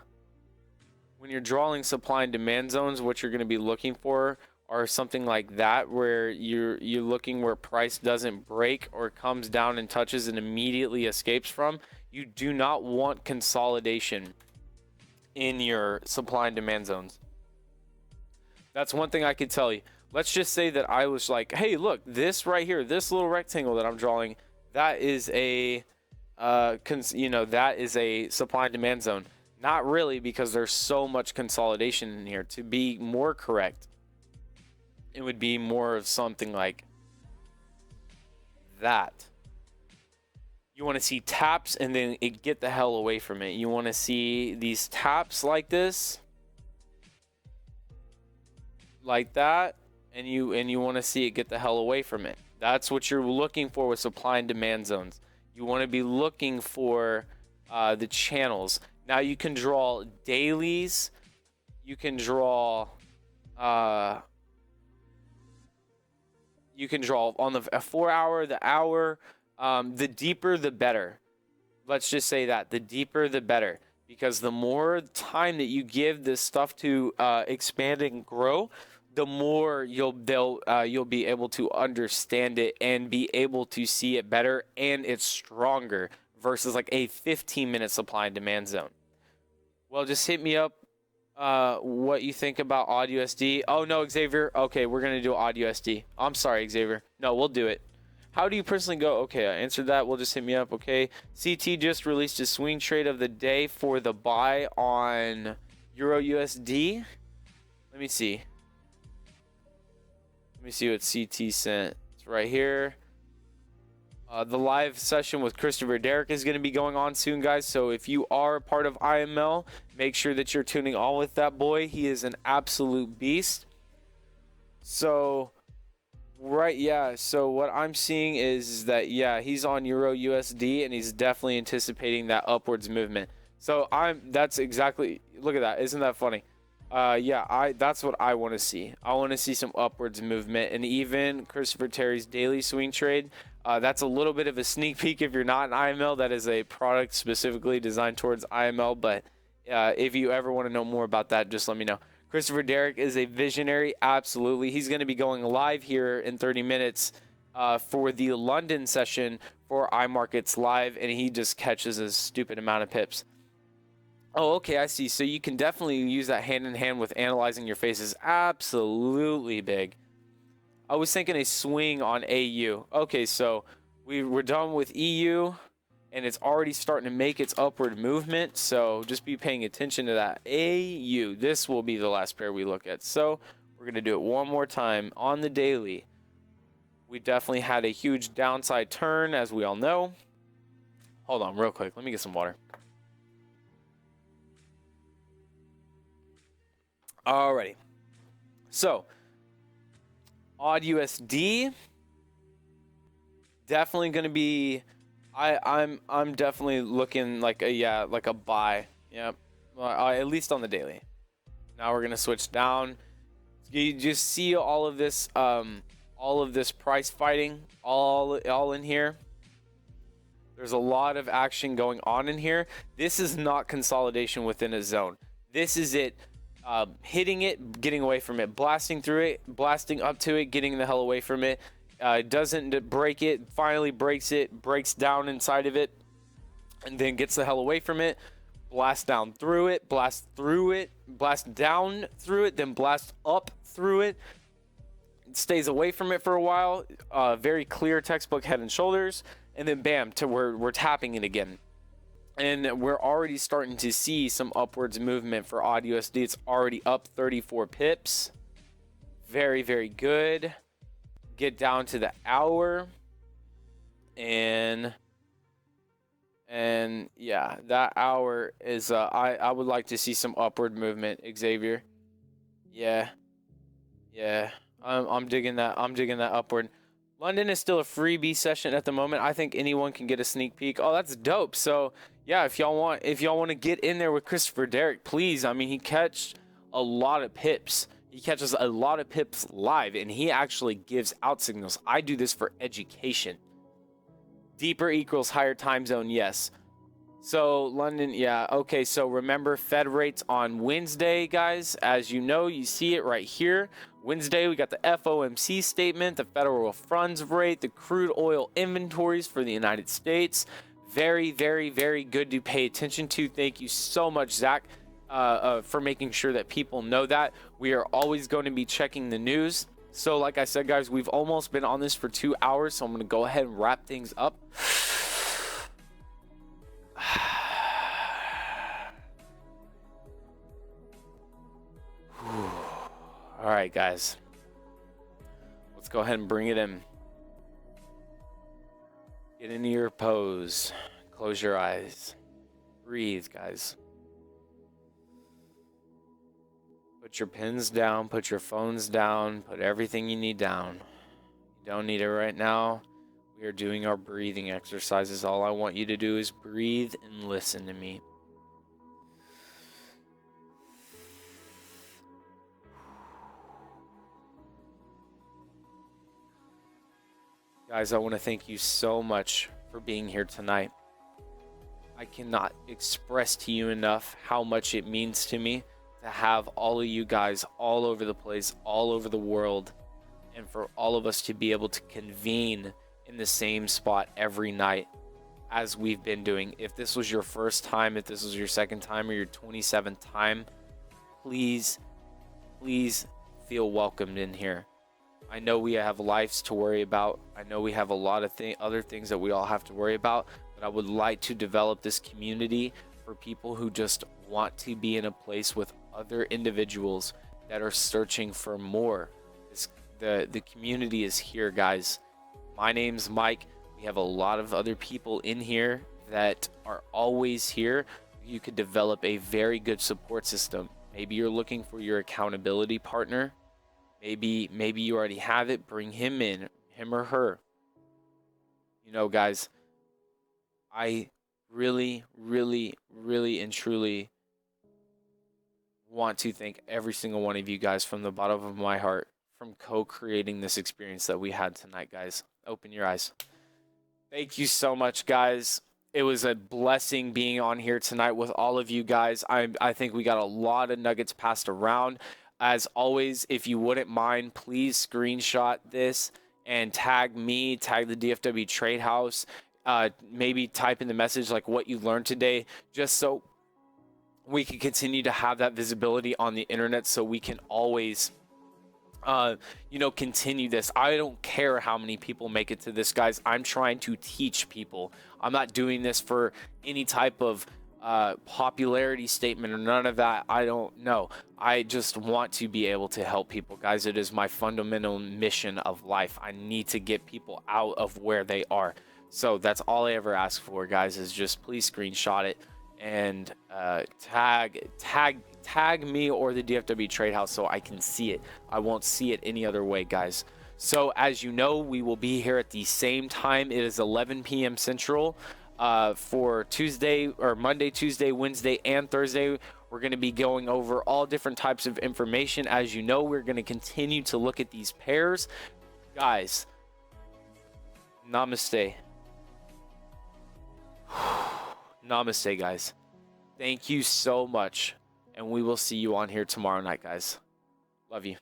you're going to be looking for are something like that, where you're looking where price doesn't break or comes down and touches and immediately escapes from. You do not want consolidation in your supply and demand zones. That's one thing I could tell you. Let's just say that I was like, hey, look, this right here, this little rectangle that I'm drawing, that is a that is a supply and demand zone. Not really, because there's so much consolidation in here. To be more correct, it would be more of something like that. You want to see taps and then get the hell away from it. You want to see these taps like this, like that, and you want to see it get the hell away from it. That's what you're looking for with supply and demand zones. You want to be looking for the channels. Now you can draw dailies. You can draw on the 4 hour, the hour. The deeper, the better. Let's just say that the deeper, the better, because the more time that you give this stuff to expand and grow, the more you'll be able to understand it and be able to see it better, and it's stronger versus like a 15-minute supply and demand zone. Well, just hit me up what you think about AUD/USD. Oh no, Xavier. Okay, we're gonna do AUD/USD. I'm sorry, Xavier. No, we'll do it. How do you personally go? Okay, I answered that. We'll just hit me up. Okay, CT just released a swing trade of the day for the buy on Euro USD. Let me see. Let me see what CT sent. It's right here. The live session with Christopher Derrick is going to be going on soon, guys. So if you are a part of IML, make sure that you're tuning on with that boy. He is an absolute beast. So, right, yeah. So what I'm seeing is that, yeah, he's on Euro USD, and he's definitely anticipating that upwards movement. So that's exactly, look at that. Isn't that funny? Yeah, that's what I want to see. I want to see some upwards movement, and even Christopher Terry's daily swing trade. That's a little bit of a sneak peek if you're not an IML. That is a product specifically designed towards IML, but if you ever want to know more about that, just let me know. Christopher Derrick is a visionary, absolutely. He's going to be going live here in 30 minutes for the London session for Imarketslive, and he just catches a stupid amount of pips. Oh, okay, I see. So you can definitely use that hand in hand with analyzing your faces. Absolutely big. I was thinking a swing on AU. Okay, so we're done with EU, and it's already starting to make its upward movement. So just be paying attention to that. AU. This will be the last pair we look at. So We're going to do it one more time on the daily. We definitely had a huge downside turn, as we all know. Hold on real quick. Let me get some water. Alrighty. So, odd USD definitely going to be I'm definitely looking like a buy. Yep. At least on the daily. Now we're going to switch down. You just see all of this price fighting all in here. There's a lot of action going on in here. This is not consolidation within a zone. This is it hitting it, getting away from it, blasting through it, blasting up to it, getting the hell away from it. Doesn't break it, finally breaks it, breaks down inside of it, and then gets the hell away from it. Blast down through it, blast through it, blast down through it, then blast up through it. Stays away from it for a while. Very clear textbook head and shoulders, and then bam, we're tapping it again. And we're already starting to see some upwards movement for odd USD. It's already up 34 pips. Very, very good. Get down to the hour, and yeah, that hour is I would like to see some upward movement, Xavier. Yeah, I'm digging that. I'm digging that upward. London is still a freebie session at the moment. I think anyone can get a sneak peek. Oh, that's dope. So yeah, if y'all want to get in there with Christopher Derrick, please. I mean, he catches a lot of pips. He catches a lot of pips live, and he actually gives out signals. I do this for education. Deeper equals higher time zone, yes. So London, yeah, okay. So remember, Fed rates on Wednesday, guys. As you know, you see it right here. Wednesday, we got the FOMC statement, the federal funds rate, the crude oil inventories for the United States. Very, very, very good to pay attention to. Thank you so much, Zach, for making sure that people know that. We are always going to be checking the news. So like I said, guys, we've almost been on this for 2 hours, so I'm going to go ahead and wrap things up. All right, guys. Let's go ahead and bring it in. Get into your pose. Close your eyes. Breathe, guys. Put your pens down. Put your phones down. Put everything you need down. You don't need it right now. We are doing our breathing exercises. All I want you to do is breathe and listen to me. Guys, I want to thank you so much for being here tonight. I cannot express to you enough how much it means to me to have all of you guys all over the place, all over the world, and for all of us to be able to convene in the same spot every night as we've been doing. If this was your first time, if this was your second time, or your 27th time, please feel welcomed in here. I know we have lives to worry about. I know we have a lot of other things that we all have to worry about, but I would like to develop this community for people who just want to be in a place with other individuals that are searching for more. The community is here, guys. My name's Mike. We have a lot of other people in here that are always here. You could develop a very good support system. Maybe you're looking for your accountability partner. Maybe you already have it. Bring him in, him or her. You know, guys, I really, really, really and truly want to thank every single one of you guys from the bottom of my heart from co-creating this experience that we had tonight, guys. Open your eyes. Thank you so much, guys. It was a blessing being on here tonight with all of you guys. I think we got a lot of nuggets passed around. As always, if you wouldn't mind, please screenshot this and tag me, tag the DFW Trade House. Maybe type in the message like what you learned today, just so we can continue to have that visibility on the internet, so we can always continue this. I don't care how many people make it to this, guys. I'm trying to teach people. I'm not doing this for any type of popularity statement or none of that. I don't know. I just want to be able to help people, guys. It is my fundamental mission of life. I need to get people out of where they are. So that's all I ever ask for, guys, is just please screenshot it and tag me or the DFW Trade House so I can see it. I won't see it any other way, guys. So as you know, we will be here at the same time. It is 11 p.m. Central for Tuesday or Monday, Tuesday, Wednesday, and Thursday. We're going to be going over all different types of information. As you know, we're going to continue to look at these pairs. Guys, namaste. Namaste, guys. Thank you so much. And we will see you on here tomorrow night, guys. Love you.